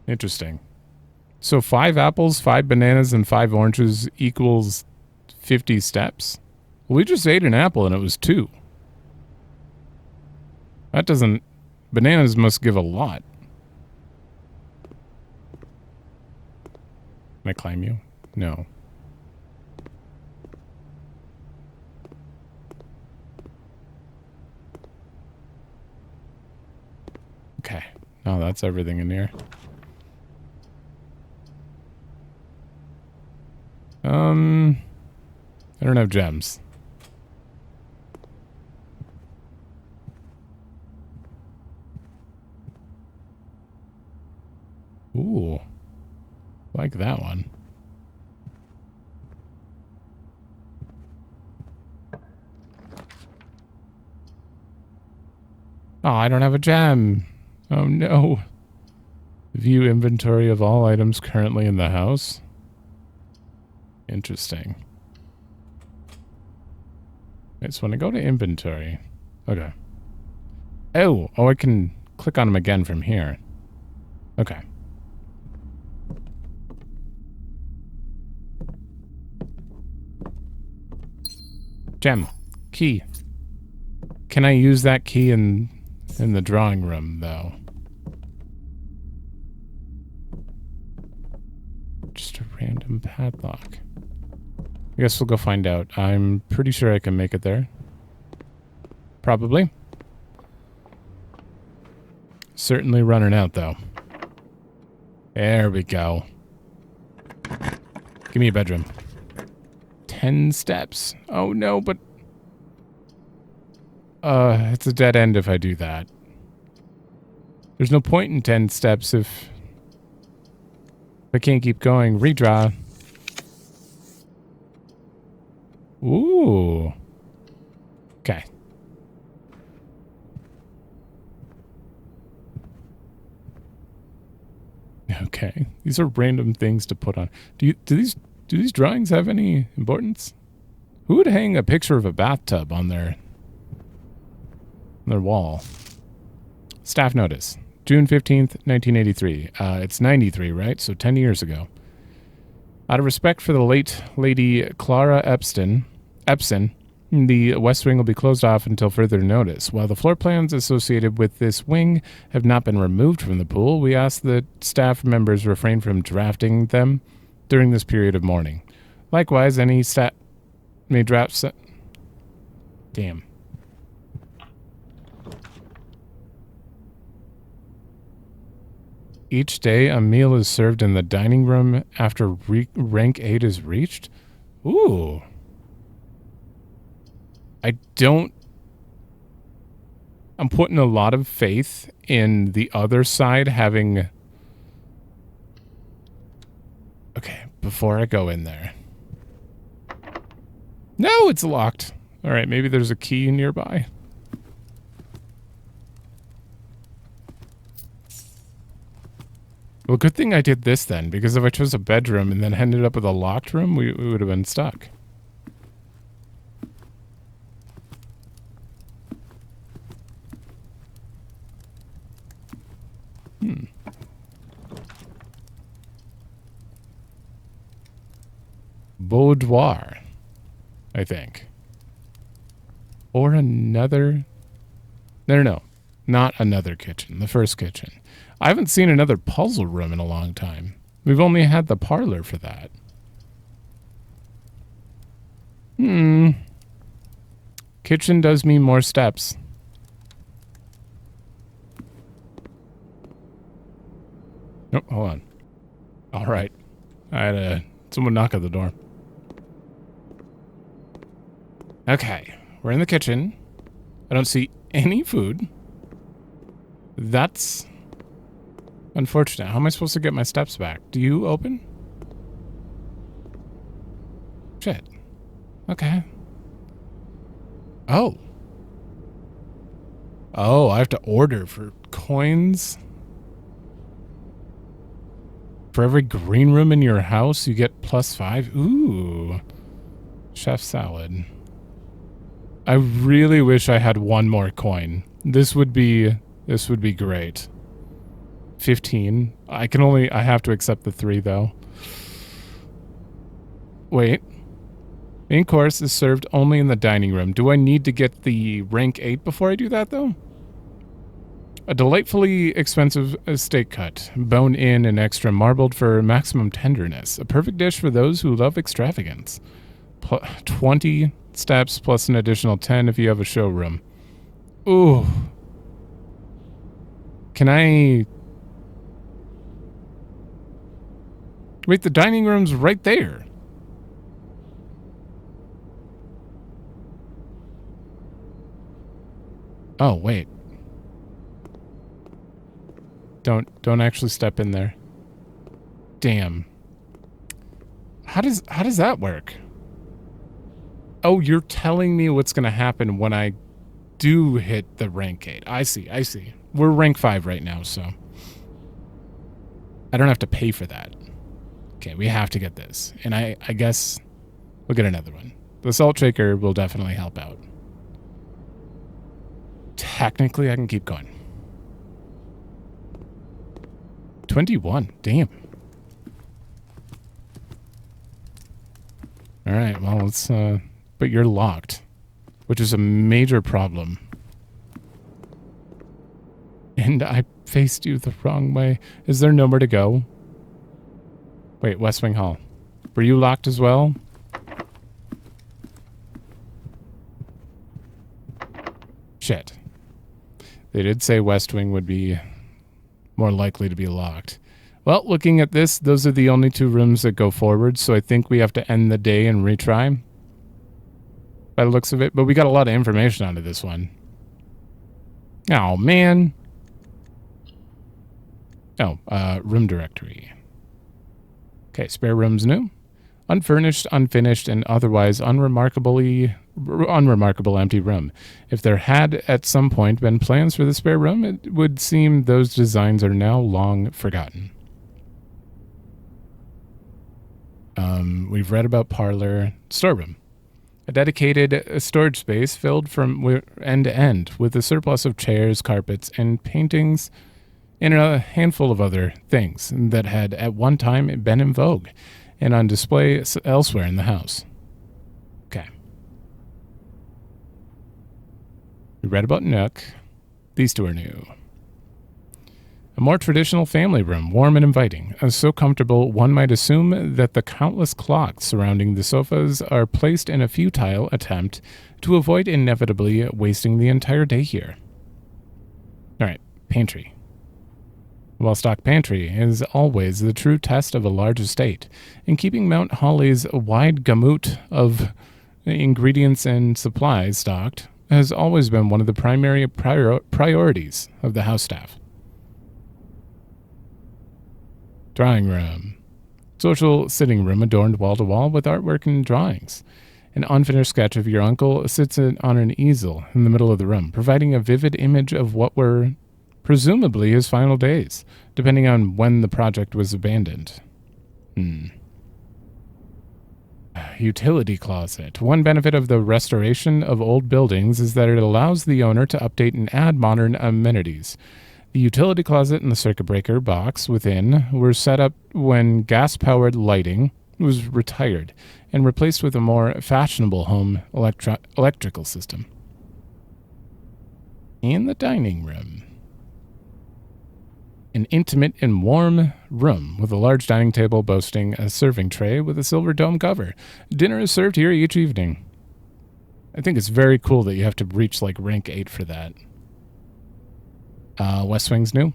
Interesting. So 5 apples, 5 bananas, and 5 oranges equals 50 steps? Well, we just ate an apple and it was 2. That doesn't... Bananas must give a lot. Can I climb you? No. Okay. No, that's everything in here. I don't have gems. Ooh. Like that one. Oh, I don't have a gem. Oh no. View inventory of all items currently in the house. Interesting. Right, so when I go to inventory... Okay. Oh, I can click on them again from here. Okay. Gem. Key. Can I use that key in the drawing room, though? Just a random padlock. I guess we'll go find out. I'm pretty sure I can make it there. Probably. Certainly running out, though. There we go. Give me a bedroom. 10 steps. Oh, no, but... it's a dead end if I do that. There's no point in 10 steps if I can't keep going. Redraw. Ooh. Okay. Okay. These are random things to put on. Do these drawings have any importance? Who would hang a picture of a bathtub on their wall? Staff notice. June 15th, 1983. It's 93, right? So 10 years ago. Out of respect for the late Lady Clara Epson, the West Wing will be closed off until further notice. While the floor plans associated with this wing have not been removed from the pool, we ask that staff members refrain from drafting them during this period of mourning. Likewise, any staff may draft... Damn. Each day, a meal is served in the dining room after rank 8 is reached? Ooh. I'm putting a lot of faith in the other side having... Okay, before I go in there. No, it's locked. All right, maybe there's a key nearby. Well, good thing I did this then, because if I chose a bedroom and then ended up with a locked room, we would have been stuck. Boudoir, I think. Or another... No. Not another kitchen. The first kitchen. I haven't seen another puzzle room in a long time. We've only had the parlor for that. Kitchen does mean more steps. Oh, hold on. All right. I had someone knock at the door. Okay. We're in the kitchen. I don't see any food. That's unfortunate. How am I supposed to get my steps back? Do you open? Shit. Okay. Oh. Oh, I have to order for coins. For every green room in your house, you get +5. Ooh. Chef salad. I really wish I had one more coin. This would be great. 15. I have to accept the 3 though. Wait. Main course is served only in the dining room. Do I need to get the rank 8 before I do that though? A delightfully expensive steak cut, bone in and extra marbled for maximum tenderness. A perfect dish for those who love extravagance. 20 steps plus an additional 10 if you have a showroom. Ooh. Can I... Wait, the dining room's right there. Oh, wait. Don't actually step in there. Damn. How does that work? Oh, you're telling me what's going to happen when I do hit the rank 8. I see. We're rank 5 right now, so I don't have to pay for that. Okay, we have to get this. And I guess we'll get another one. The salt shaker will definitely help out. Technically, I can keep going. 21. Damn. All right, well, let's... But you're locked, which is a major problem. And I faced you the wrong way. Is there nowhere to go? Wait, West Wing Hall. Were you locked as well? Shit. They did say West Wing would be more likely to be locked. Well, looking at this, those are the only 2 rooms that go forward, so I think we have to end the day and retry. By the looks of it, but we got a lot of information out of this one. Oh, man. Oh, room directory. Okay, spare rooms new. Unfurnished, unfinished, and otherwise unremarkable empty room. If there had at some point been plans for the spare room, it would seem those designs are now long forgotten. We've read about parlor, storeroom. A dedicated storage space filled from end to end with a surplus of chairs, carpets, and paintings, and a handful of other things that had at one time been in vogue. and on display elsewhere in the house. Okay. We read about Nook. These two are new. A more traditional family room, warm and inviting. So comfortable, one might assume that the countless clocks surrounding the sofas are placed in a futile attempt to avoid inevitably wasting the entire day here. Alright, pantry. Well-stocked pantry is always the true test of a large estate, and keeping Mount Holly's wide gamut of ingredients and supplies stocked has always been one of the primary priorities of the house staff. Drawing room. Social sitting room adorned wall-to-wall with artwork and drawings. An unfinished sketch of your uncle sits on an easel in the middle of the room, providing a vivid image of what were presumably his final days, depending on when the project was abandoned. Utility closet. One benefit of the restoration of old buildings is that it allows the owner to update and add modern amenities. The utility closet and the circuit breaker box within were set up when gas-powered lighting was retired and replaced with a more fashionable home electrical system. In the dining room. An intimate and warm room with a large dining table boasting a serving tray with a silver dome cover. Dinner is served here each evening. I think it's very cool that you have to reach like rank 8 for that. West Wing's new.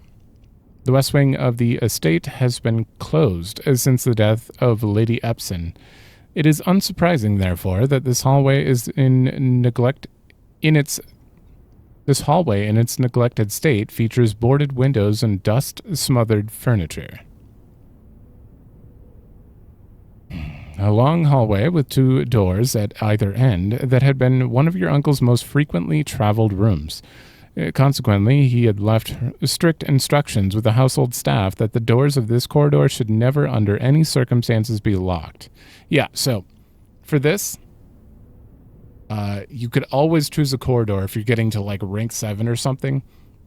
The West Wing of the estate has been closed since the death of Lady Epson. It is unsurprising, therefore, that this hallway in its neglected state features boarded windows and dust-smothered furniture. A long hallway with 2 doors at either end that had been one of your uncle's most frequently traveled rooms. Consequently, he had left strict instructions with the household staff that the doors of this corridor should never under any circumstances be locked. Yeah, so for this, you could always choose a corridor if you're getting to like rank 7 or something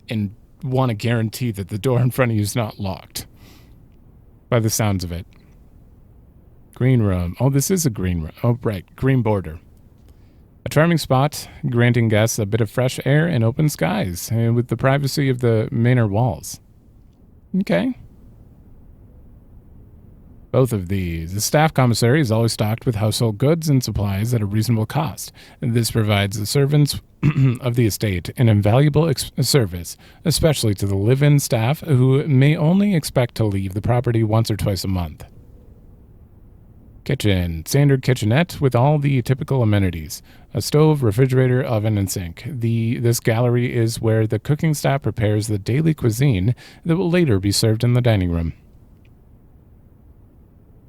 and want to guarantee that the door in front of you is not locked. By the sounds of it. Green room. Oh, this is a green room. Oh, right. Green border. A charming spot, granting guests a bit of fresh air and open skies, with the privacy of the manor walls. Okay. Both of these. The staff commissary is always stocked with household goods and supplies at a reasonable cost. This provides the servants of the estate an invaluable service, especially to the live-in staff who may only expect to leave the property once or twice a month. Kitchen. Standard kitchenette with all the typical amenities. A stove, refrigerator, oven, and sink. This gallery is where the cooking staff prepares the daily cuisine that will later be served in the dining room.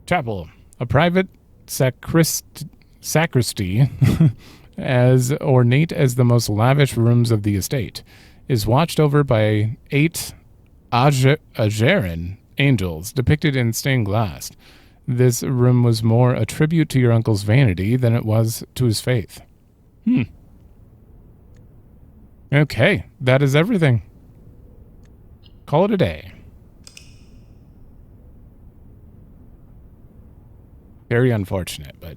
Chapel. A private sacristy, as ornate as the most lavish rooms of the estate, is watched over by 8 Ageran angels depicted in stained glass. This room was more a tribute to your uncle's vanity than it was to his faith. Okay, that is everything. Call it a day. Very unfortunate, but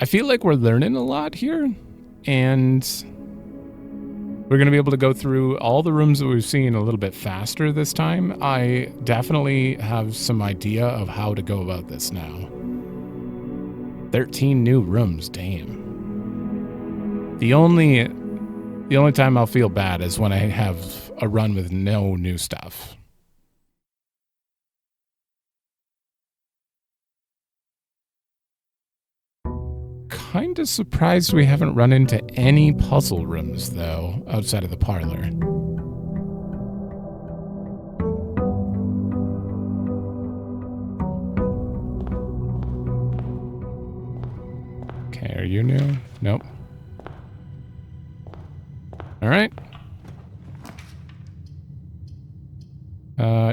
I feel like we're learning a lot here, and we're going to be able to go through all the rooms that we've seen a little bit faster this time. I definitely have some idea of how to go about this now. 13 new rooms, damn. The only time I'll feel bad is when I have a run with no new stuff. Kind of surprised we haven't run into any puzzle rooms, though, outside of the parlor. Okay, are you new? Nope. All right.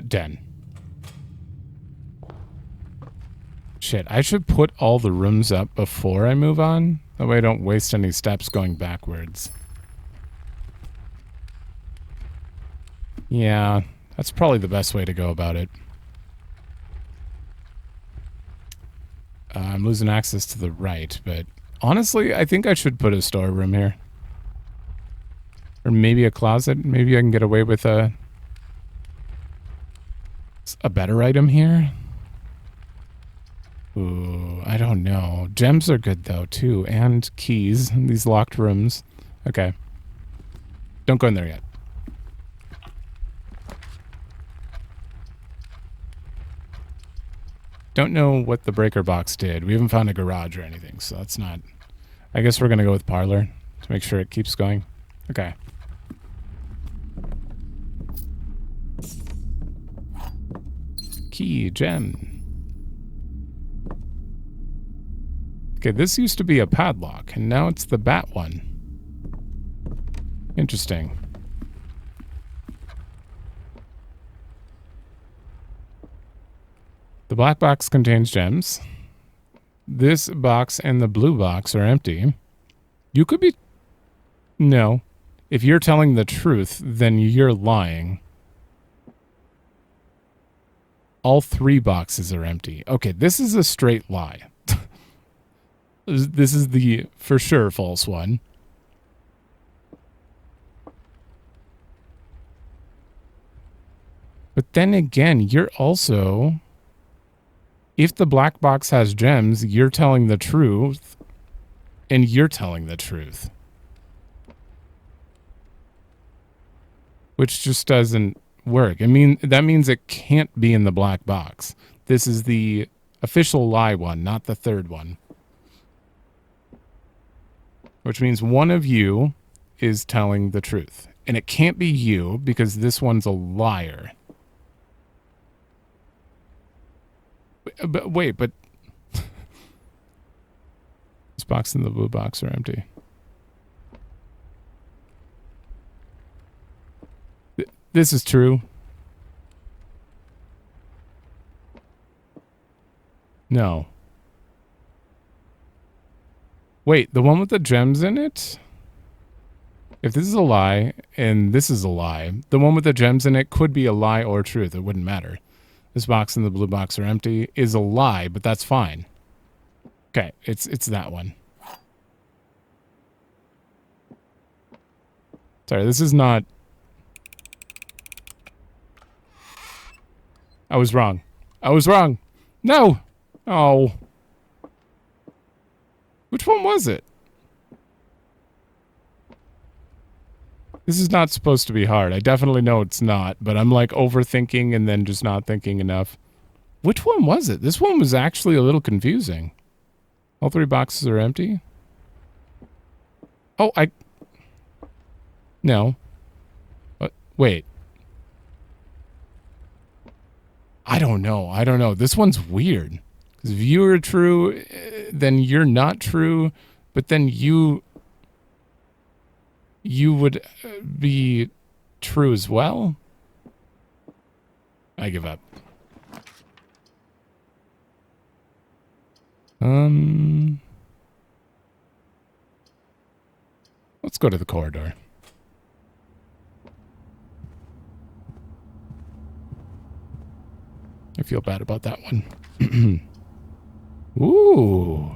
Den. Shit, I should put all the rooms up before I move on. That way I don't waste any steps going backwards. Yeah, that's probably the best way to go about it. I'm losing access to the right, but honestly, I think I should put a storeroom here. Or maybe a closet. Maybe I can get away with a better item here. Ooh, I don't know. Gems are good though, too. And keys. These locked rooms. Okay. Don't go in there yet. Don't know what the breaker box did. We haven't found a garage or anything, so that's not... I guess we're going to go with parlor to make sure it keeps going. Okay. Key, gem. Okay, this used to be a padlock, and now it's the bat one. Interesting. The black box contains gems. This box and the blue box are empty. You could be... No. If you're telling the truth, then you're lying. All 3 boxes are empty. Okay, this is a straight lie. This is the for sure false one. But then again, you're also... If the black box has gems, you're telling the truth, and you're telling the truth. Which just doesn't work. I mean, that means it can't be in the black box. This is the official lie one, not the third one. Which means one of you is telling the truth. And it can't be you, because this one's a liar. But wait, but this box and the blue box are empty. This is true. No. Wait, the one with the gems in it? If this is a lie and this is a lie, the one with the gems in it could be a lie or truth. It wouldn't matter. This box and the blue box are empty is a lie, but that's fine. Okay, it's that one. Sorry, this is not... I was wrong. I was wrong. No! Oh. Which one was it? This is not supposed to be hard. I definitely know it's not, but I'm like overthinking and then just not thinking enough. Which one was it? This one was actually a little confusing. All 3 boxes are empty? Oh, No. Wait. I don't know. I don't know. This one's weird. Because if you are true, then you're not true, but then you would be true as well? I give up. Let's go to the corridor. I feel bad about that one. Ooh.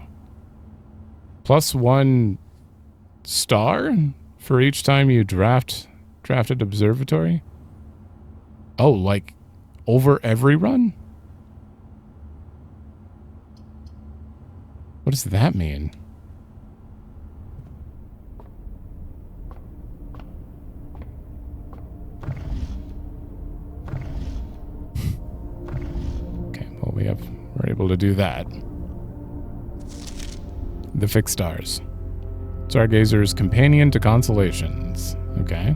+1 star for each time you drafted observatory? Oh, like over every run? What does that mean? Okay, well we're able to do that. The fixed stars. Stargazer's Companion to Constellations. Okay.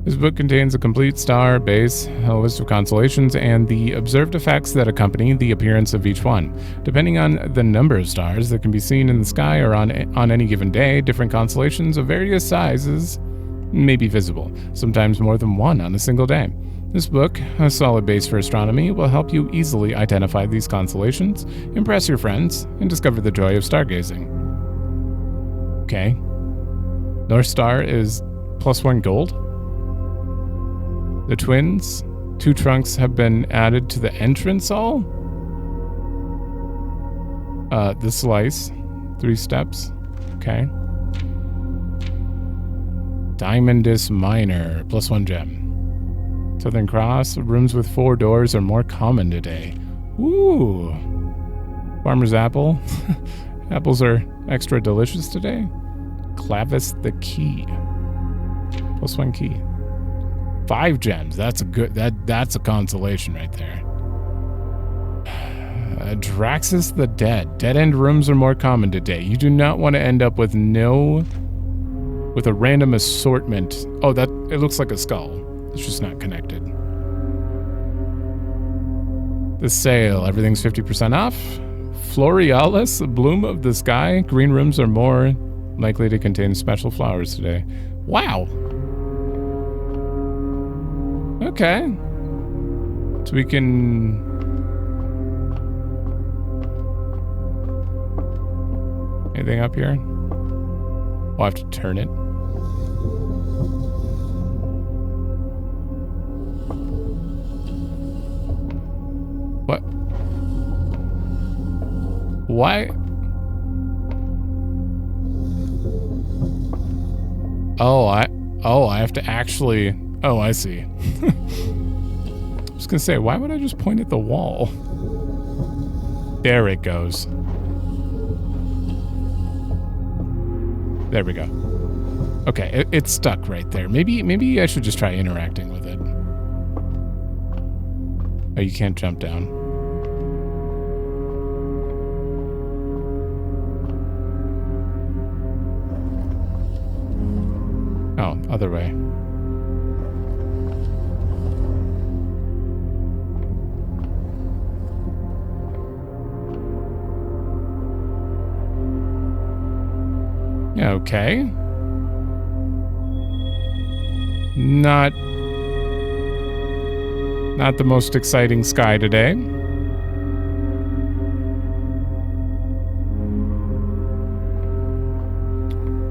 This book contains a complete star base, a list of constellations, and the observed effects that accompany the appearance of each one. Depending on the number of stars that can be seen in the sky or on any given day, different constellations of various sizes may be visible, sometimes more than one on a single day. This book, a solid base for astronomy, will help you easily identify these constellations, impress your friends, and discover the joy of stargazing. Okay. North Star is +1 gold. The twins, 2 trunks have been added to the entrance hall. The slice. 3 steps. Okay. Diamondus Minor. +1 gem. Southern Cross. Rooms with 4 doors are more common today. Ooh. Farmer's apple. Apples are extra delicious today. Clavis the key. +1 key. 5 gems. That's a good. That's a consolation right there. Draxus the Dead. Dead-end rooms are more common today. You do not want to end up with a random assortment. Oh, that it looks like a skull. It's just not connected. The sale. Everything's 50% off. Florealis, bloom of the sky. Green rooms are more likely to contain special flowers today. Wow. Okay. So we can... Anything up here? I'll have to turn it. What? Why? I have to actually... Oh, I see. I was gonna say, why would I just point at the wall? There it goes. There we go. Okay, it's stuck right there. Maybe I should just try interacting with it. Oh, you can't jump down. Oh, other way. Okay. Not the most exciting sky today.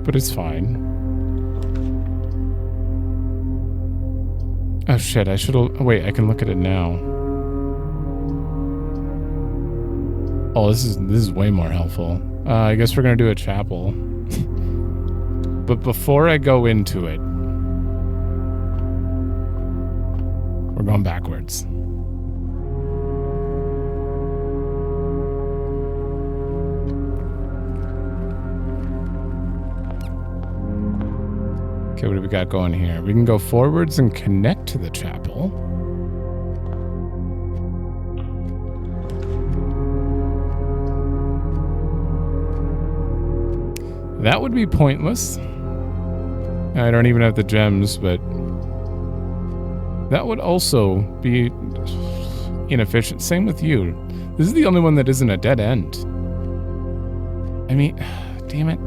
But it's fine. Oh shit, I should've... Wait, I can look at it now. Oh, this is way more helpful. I guess we're gonna do a chapel. But before I go into it, we're going backwards. Okay, what do we got going here? We can go forwards and connect to the chapel. That would be pointless. I don't even have the gems, but that would also be inefficient. Same with you. This is the only one that isn't a dead end. I mean, damn it.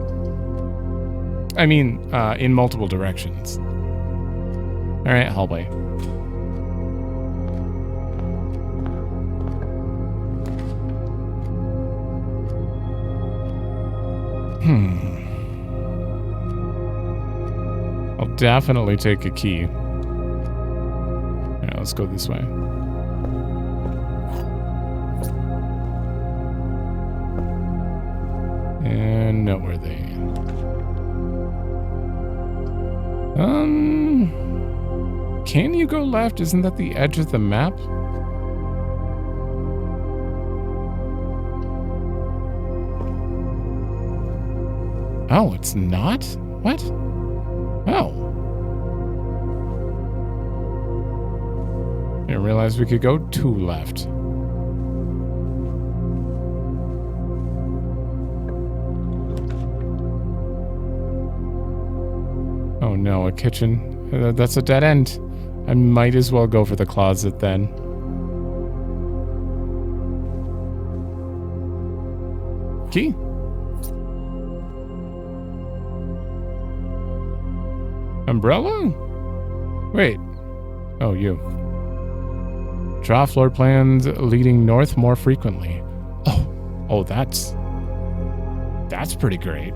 I mean, in multiple directions. All right, hallway. I'll definitely take a key. All right, let's go this way. And noteworthy. Can you go left? Isn't that the edge of the map? Oh, it's not? What? Oh. I didn't realize we could go 2 left. Oh no, a kitchen. That's a dead end. I might as well go for the closet then. Key. Umbrella? Wait. Oh, you. Draw floor plans leading north more frequently. Oh, that's pretty great.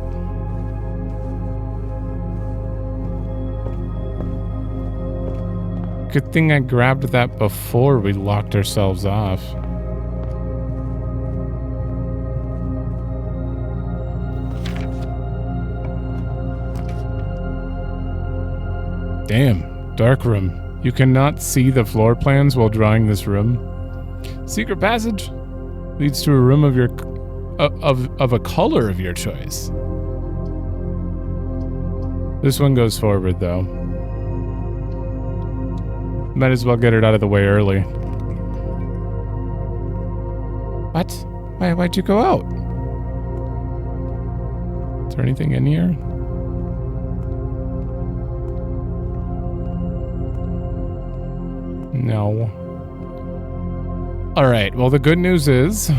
Good thing I grabbed that before we locked ourselves off. Damn, dark room. You cannot see the floor plans while drawing this room. Secret passage leads to a room of your of a color of your choice. This one goes forward though. Might as well get it out of the way early. What? Why'd you go out? Is there anything in here? No. Alright, well the good news is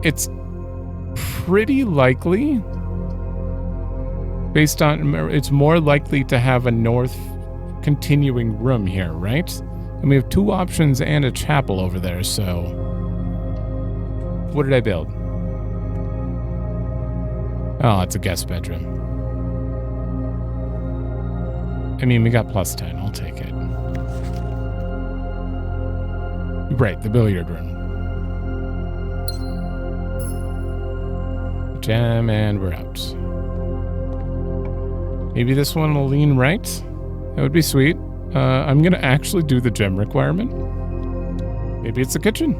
it's pretty likely, based on, it's more likely to have a north continuing room here, right? And we have 2 options and a chapel over there, so what did I build? Oh, it's a guest bedroom. I mean, we got +10. I'll take it. Right, the billiard room. Jam, and we're out. Maybe this one will lean right? That would be sweet. I'm gonna actually do the gem requirement. Maybe it's the kitchen.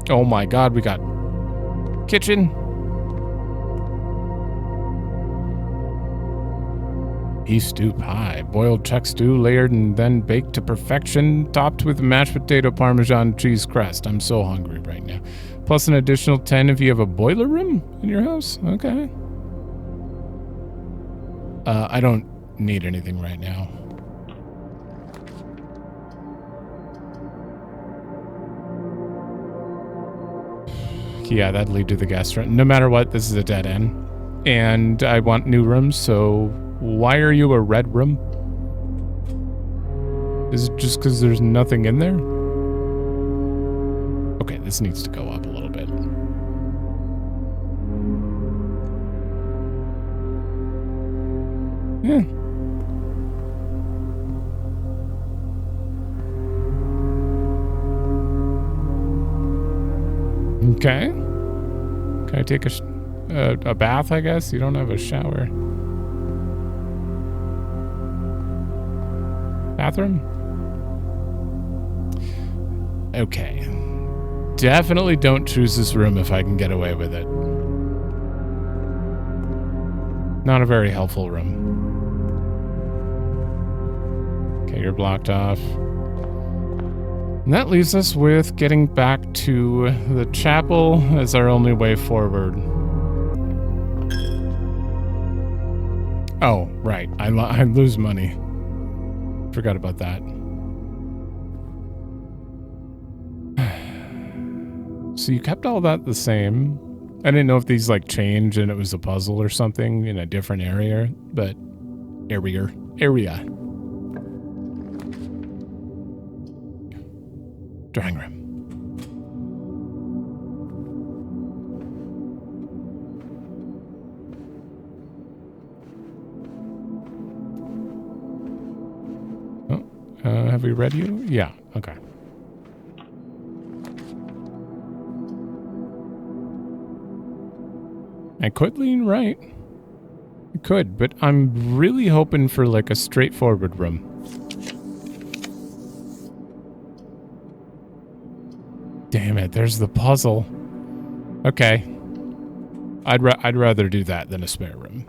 Oh my god, we got kitchen. Beef stew pie. Boiled chuck stew, layered and then baked to perfection, topped with mashed potato parmesan cheese crust. I'm so hungry right now. Plus an additional 10 if you have a boiler room in your house. Okay. I don't need anything right now. Yeah, that'd lead to the guest room. No matter what, this is a dead end. And I want new rooms, so why are you a red room? Is it just because there's nothing in there? Okay, this needs to go up a little bit. Yeah. Okay. Can I take a bath, I guess? You don't have a shower. Bathroom? Okay. Definitely don't choose this room if I can get away with it. Not a very helpful room. Okay, you're blocked off. And that leaves us with getting back to the chapel as our only way forward. Oh, right. I lose money. Forgot about that. So you kept all that the same. I didn't know if these like changed and it was a puzzle or something in a different area, but area. Drawing room. Have we read you? Yeah, okay. I could lean right. I could, but I'm really hoping for like a straightforward room. Damn it, there's the puzzle. Okay. I'd rather do that than a spare room.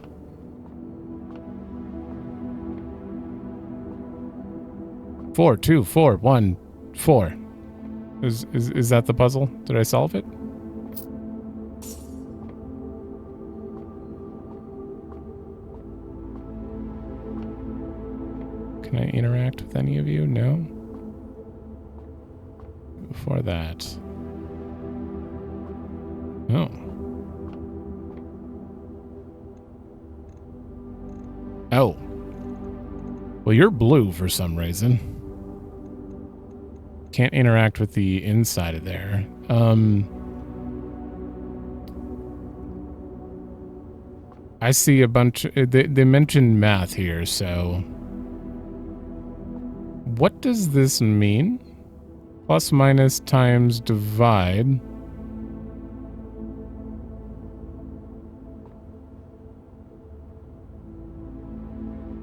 Four, 2, 4, 1, 4. Is that the puzzle? Did I solve it? Can I interact with any of you? No. Before that. Oh. Oh. Well, you're blue for some reason. Can't interact with the inside of there. I see a bunch. They mentioned math here, so what does this mean? Plus, minus, times, divide.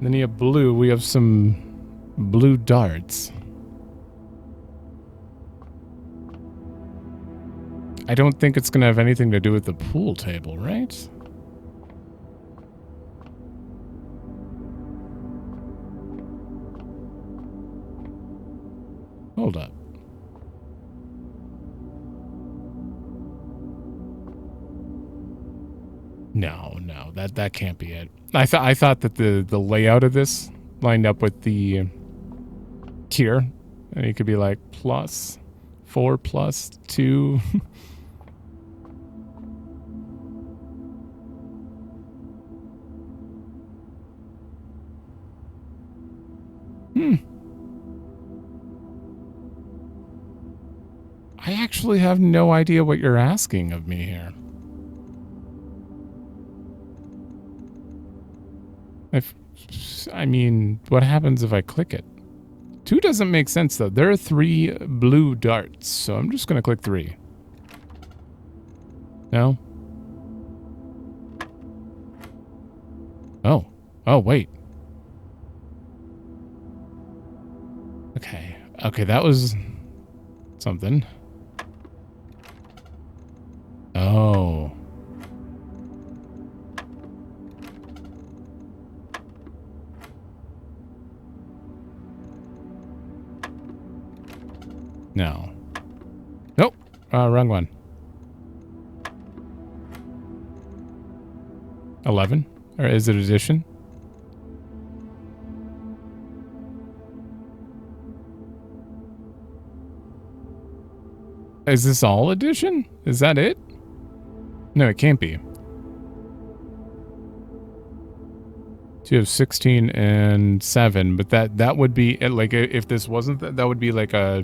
Then you have blue. We have some blue darts. I don't think it's going to have anything to do with the pool table, right? Hold up. No, that can't be it. I thought that the layout of this lined up with the tier, and it could be like +4 +2. I actually have no idea what you're asking of me here. I mean, what happens if I click it? 2 doesn't make sense, though. There are 3 blue darts, so I'm just going to click 3. No? Oh. Oh, wait. Okay. Okay, that was something. Oh. No. Nope. Wrong one. 11? Or is it addition? Is this all addition? Is that it? No, it can't be. So you have 16 and 7, but that would be like, if this wasn't that would be like a,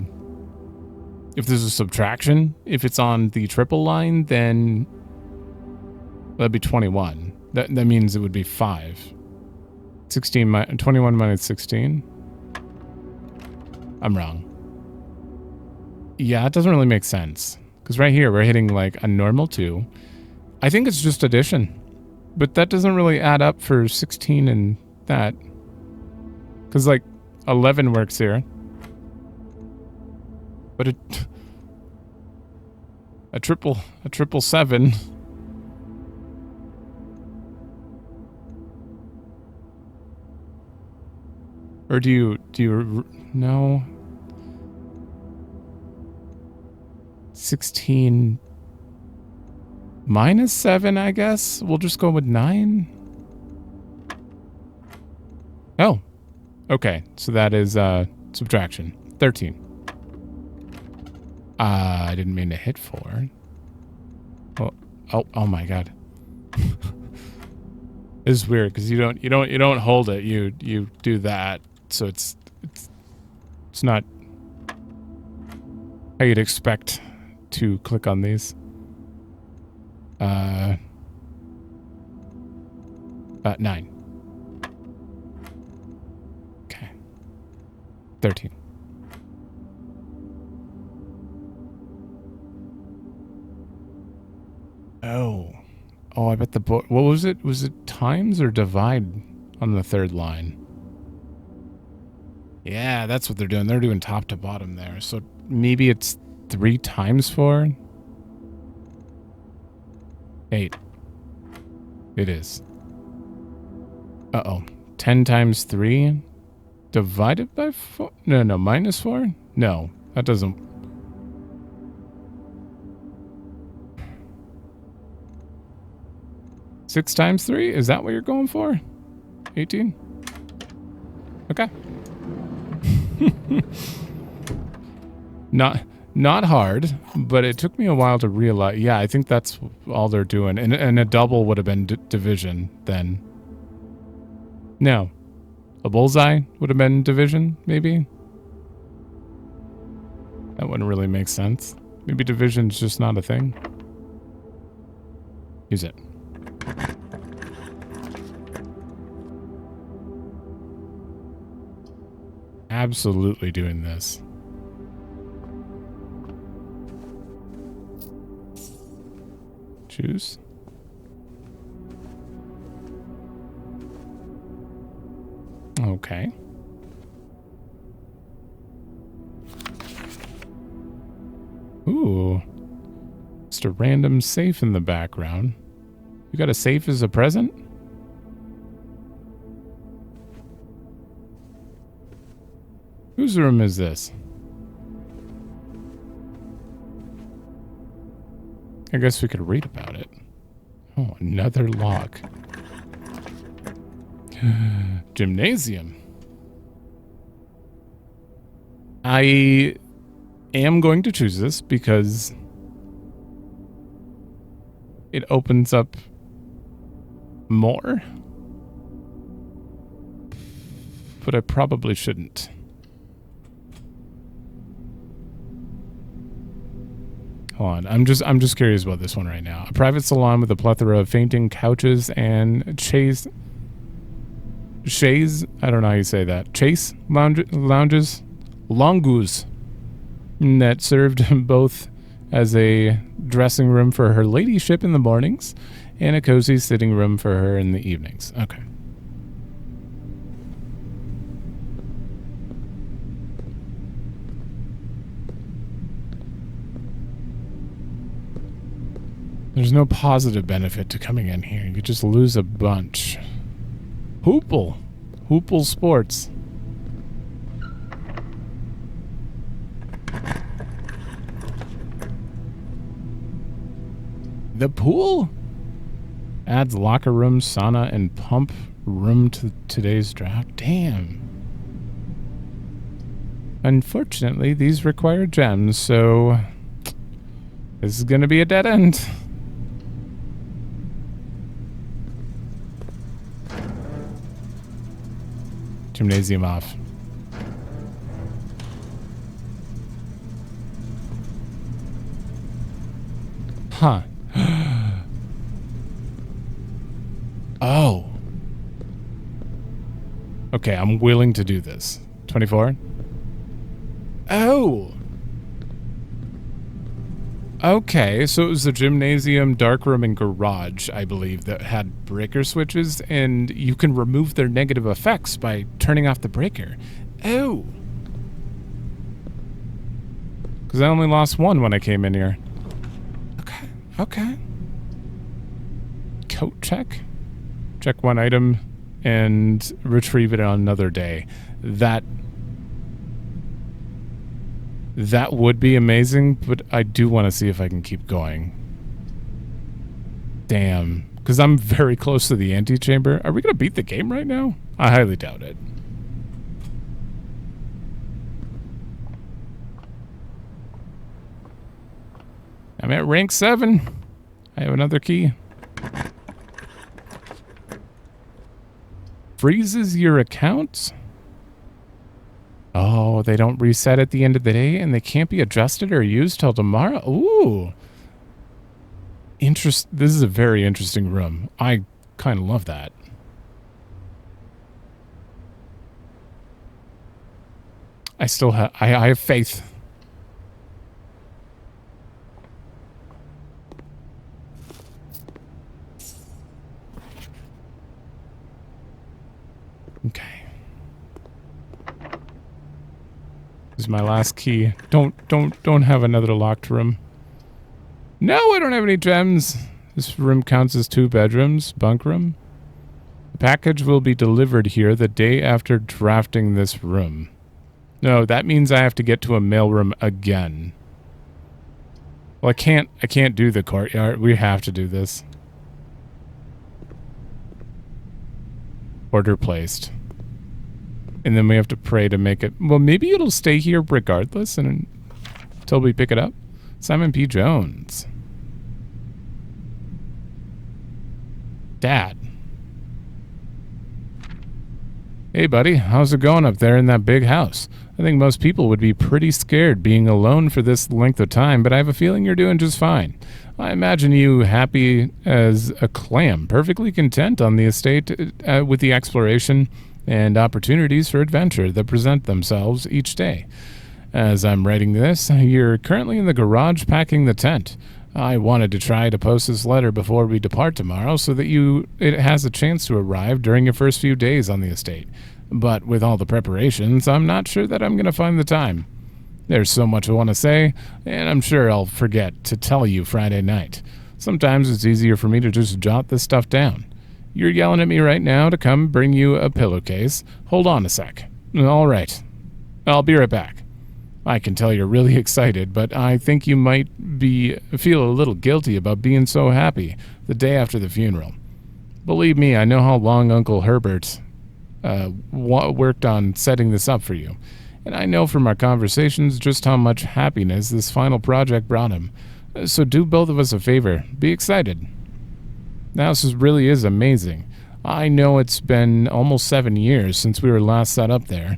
if there's a subtraction, if it's on the triple line, then that'd be 21. That means it would be 5. 21 minus 16. I'm wrong. Yeah, it doesn't really make sense. Because right here, we're hitting like a normal 2. I think it's just addition. But that doesn't really add up for 16 and that. Because like 11 works here. But a triple 7. Or do you no? 16 minus 7, I guess. We'll just go with 9. Oh. Okay, so that is subtraction. 13. I didn't mean to hit 4. Oh my god. This is weird because you don't hold it. You do that. So it's not how you'd expect to click on these. 9. Okay. 13. Oh, I bet the book. What was it? Was it times or divide on the third line? Yeah, that's what they're doing. They're doing top to bottom there. So maybe it's 3 times 4. 8. It is. Uh-oh. 10 times 3 divided by 4? No, minus 4? No, that doesn't. Six times 3? Is that what you're going for? 18? Okay. Not hard, but it took me a while to realize. Yeah, I think that's all they're doing. And a double would have been division then. No. A bullseye would have been division, maybe? That wouldn't really make sense. Maybe division's just not a thing. Use it. Absolutely doing this. Choose. Okay. Ooh. Just a random safe in the background. You got a safe as a present? Whose room is this? I guess we could read about it. Oh, another lock. Gymnasium. I am going to choose this because it opens up more. But I probably shouldn't. Hold on, I'm just curious about this one right now. A private salon with a plethora of fainting couches and chaise, I don't know how you say that. Chase lounges, longus, that served both as a dressing room for her ladyship in the mornings and a cozy sitting room for her in the evenings. Okay. There's no positive benefit to coming in here. You just lose a bunch. Hoople Sports. The pool adds locker room, sauna, and pump room to today's draft. Damn. Unfortunately, these require gems, so this is going to be a dead end. Gymnasium off. Huh. Oh. Okay, I'm willing to do this. 24? Oh. Okay, so it was the gymnasium, darkroom, and garage, I believe, that had breaker switches, and you can remove their negative effects by turning off the breaker. Oh. Because I only lost one when I came in here. Okay. Coat check. Check one item and retrieve it on another day. That would be amazing, but I do want to see if I can keep going. Damn. Because I'm very close to the antechamber. Are we going to beat the game right now? I highly doubt it. I'm at rank 7. I have another key. Freezes your account? Oh, they don't reset at the end of the day and they can't be adjusted or used till tomorrow? Ooh. This is a very interesting room. I kind of love that. I still have... I have faith. Okay. This is my last key. Don't have another locked room. No, I don't have any gems. This room counts as 2 bedrooms. Bunk room. The package will be delivered here the day after drafting this room. No, that means I have to get to a mailroom again. Well, I can't do the courtyard. We have to do this. Order placed. And then we have to pray to make it... Well, maybe it'll stay here regardless until we pick it up. Simon P. Jones. Dad. Hey, buddy. How's it going up there in that big house? I think most people would be pretty scared being alone for this length of time, but I have a feeling you're doing just fine. I imagine you happy as a clam, perfectly content on the estate with the exploration and opportunities for adventure that present themselves each day. As I'm writing this, you're currently in the garage packing the tent. I wanted to try to post this letter before we depart tomorrow so that it has a chance to arrive during your first few days on the estate. But with all the preparations, I'm not sure that I'm going to find the time. There's so much I want to say, and I'm sure I'll forget to tell you Friday night. Sometimes it's easier for me to just jot this stuff down. You're yelling at me right now to come bring you a pillowcase. Hold on a sec. All right. I'll be right back. I can tell you're really excited, but I think you might feel a little guilty about being so happy the day after the funeral. Believe me, I know how long Uncle Herbert worked on setting this up for you, and I know from our conversations just how much happiness this final project brought him. So do both of us a favor. Be excited. Now, this really is amazing. I know it's been almost 7 years since we were last up there,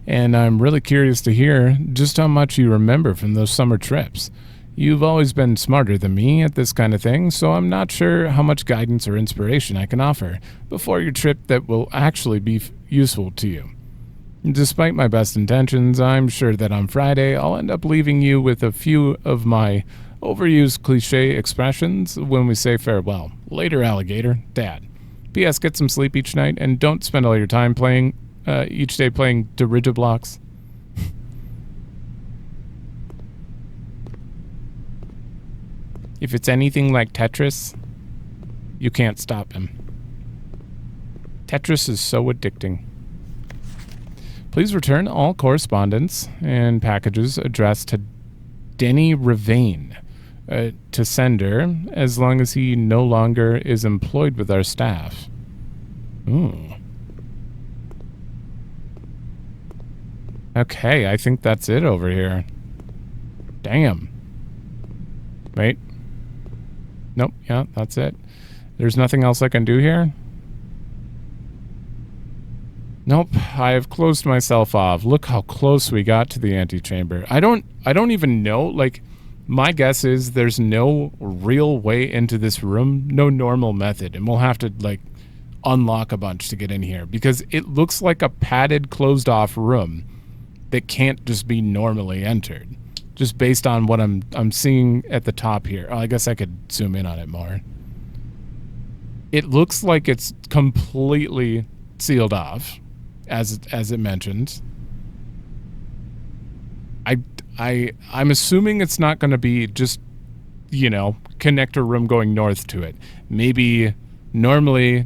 and I'm really curious to hear just how much you remember from those summer trips. You've always been smarter than me at this kind of thing, so I'm not sure how much guidance or inspiration I can offer before your trip that will actually be useful to you. Despite my best intentions, I'm sure that on Friday I'll end up leaving you with a few of my overused cliche expressions when we say farewell. Later, alligator. Dad. P.S. Get some sleep each night and don't spend all your time each day playing dirigiblocks. If it's anything like Tetris, you can't stop him. Tetris is so addicting. Please return all correspondence and packages addressed to Denny Ravane to sender as long as he no longer is employed with our staff. Ooh. Okay, I think that's it over here. Damn. Wait. Nope, yeah, that's it. There's nothing else I can do here? Nope, I have closed myself off. Look how close we got to the antechamber. I don't even know, like, my guess is there's no real way into this room, no normal method, and we'll have to, like, unlock a bunch to get in here, because it looks like a padded, closed-off room that can't just be normally entered, just based on what I'm seeing at the top here. Oh, I guess I could zoom in on it more. It looks like it's completely sealed off, as it mentioned. I'm assuming it's not going to be just, connector room going north to it. Maybe normally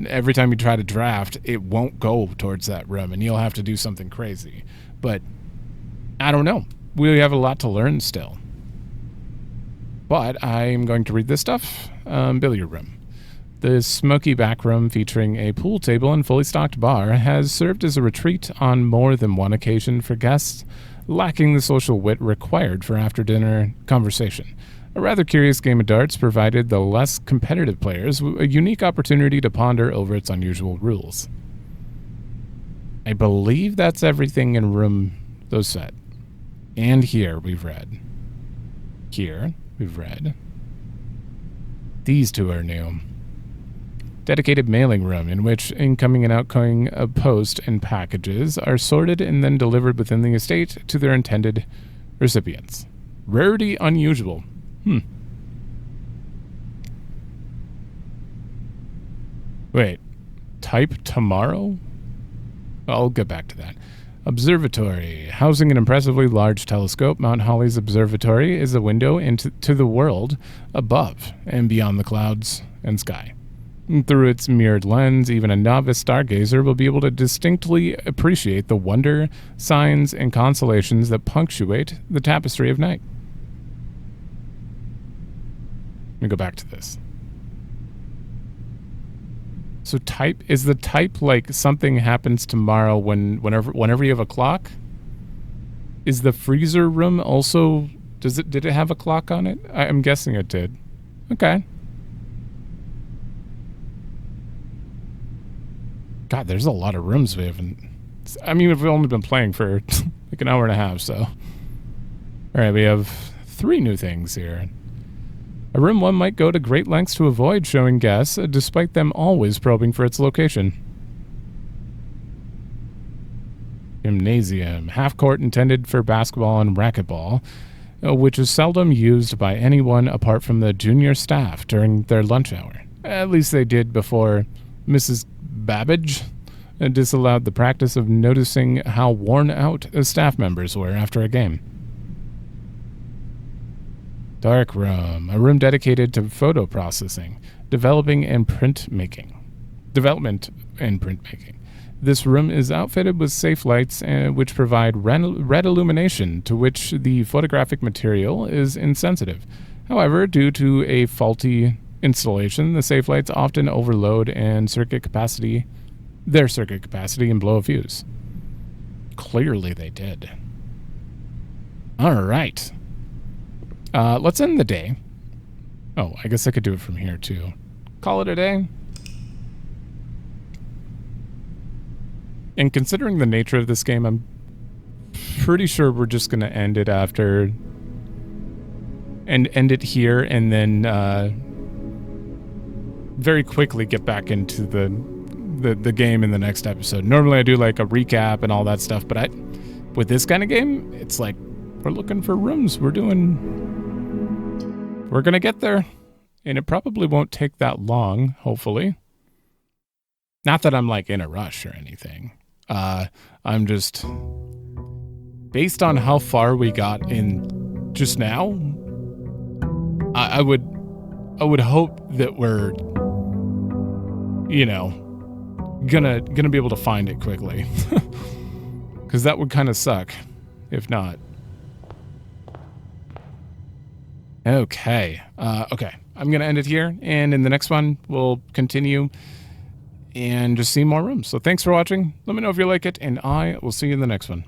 every time you try to draft, it won't go towards that room, and you'll have to do something crazy. But I don't know. We have a lot to learn still. But I'm going to read this stuff. Billiard room. The smoky back room, featuring a pool table and fully stocked bar, has served as a retreat on more than one occasion for guests lacking the social wit required for after-dinner conversation. A rather curious game of darts provided the less competitive players a unique opportunity to ponder over its unusual rules. I believe that's everything in room those set. And here we've read. Here we've read. These two are new. Dedicated mailing room in which incoming and outgoing post and packages are sorted and then delivered within the estate to their intended recipients. Rarity unusual. Wait. Type tomorrow? I'll get back to that. Observatory. Housing an impressively large telescope, Mount Holly's observatory is a window into the world above and beyond the clouds and sky. Through its mirrored lens, even a novice stargazer will be able to distinctly appreciate the wonder, signs, and constellations that punctuate the tapestry of night. Let me go back to this. So is the type like something happens tomorrow whenever you have a clock? Is the freezer room also, did it have a clock on it? I'm guessing it did. Okay. God, there's a lot of rooms we haven't... I mean, we've only been playing for like an hour and a half, so... Alright, we have 3 new things here. A room one might go to great lengths to avoid showing guests, despite them always probing for its location. Gymnasium. Half-court intended for basketball and racquetball, which is seldom used by anyone apart from the junior staff during their lunch hour. At least they did before Mrs. Babbage disallowed the practice of noticing how worn out staff members were after a game. Dark Room, a room dedicated to photo processing, development and printmaking. This room is outfitted with safe lights which provide red illumination to which the photographic material is insensitive. However, due to a faulty installation, the safe lights often overload their circuit capacity and blow a fuse. Clearly they did. All right. Let's end the day. Oh, I guess I could do it from here too. Call it a day. And considering the nature of this game, I'm pretty sure we're just going to end it after... and end it here, and then very quickly get back into the game in the next episode. Normally I do like a recap and all that stuff, but with this kind of game, it's like we're looking for rooms. We're going to get there, and it probably won't take that long, hopefully. Not that I'm like in a rush or anything. I'm just, based on how far we got in just now, I would hope that we're, gonna be able to find it quickly, because that would kind of suck if not. Okay. Okay. I'm gonna end it here, and in the next one we'll continue and just see more rooms. So thanks for watching. Let me know if you like it, and I will see you in the next one.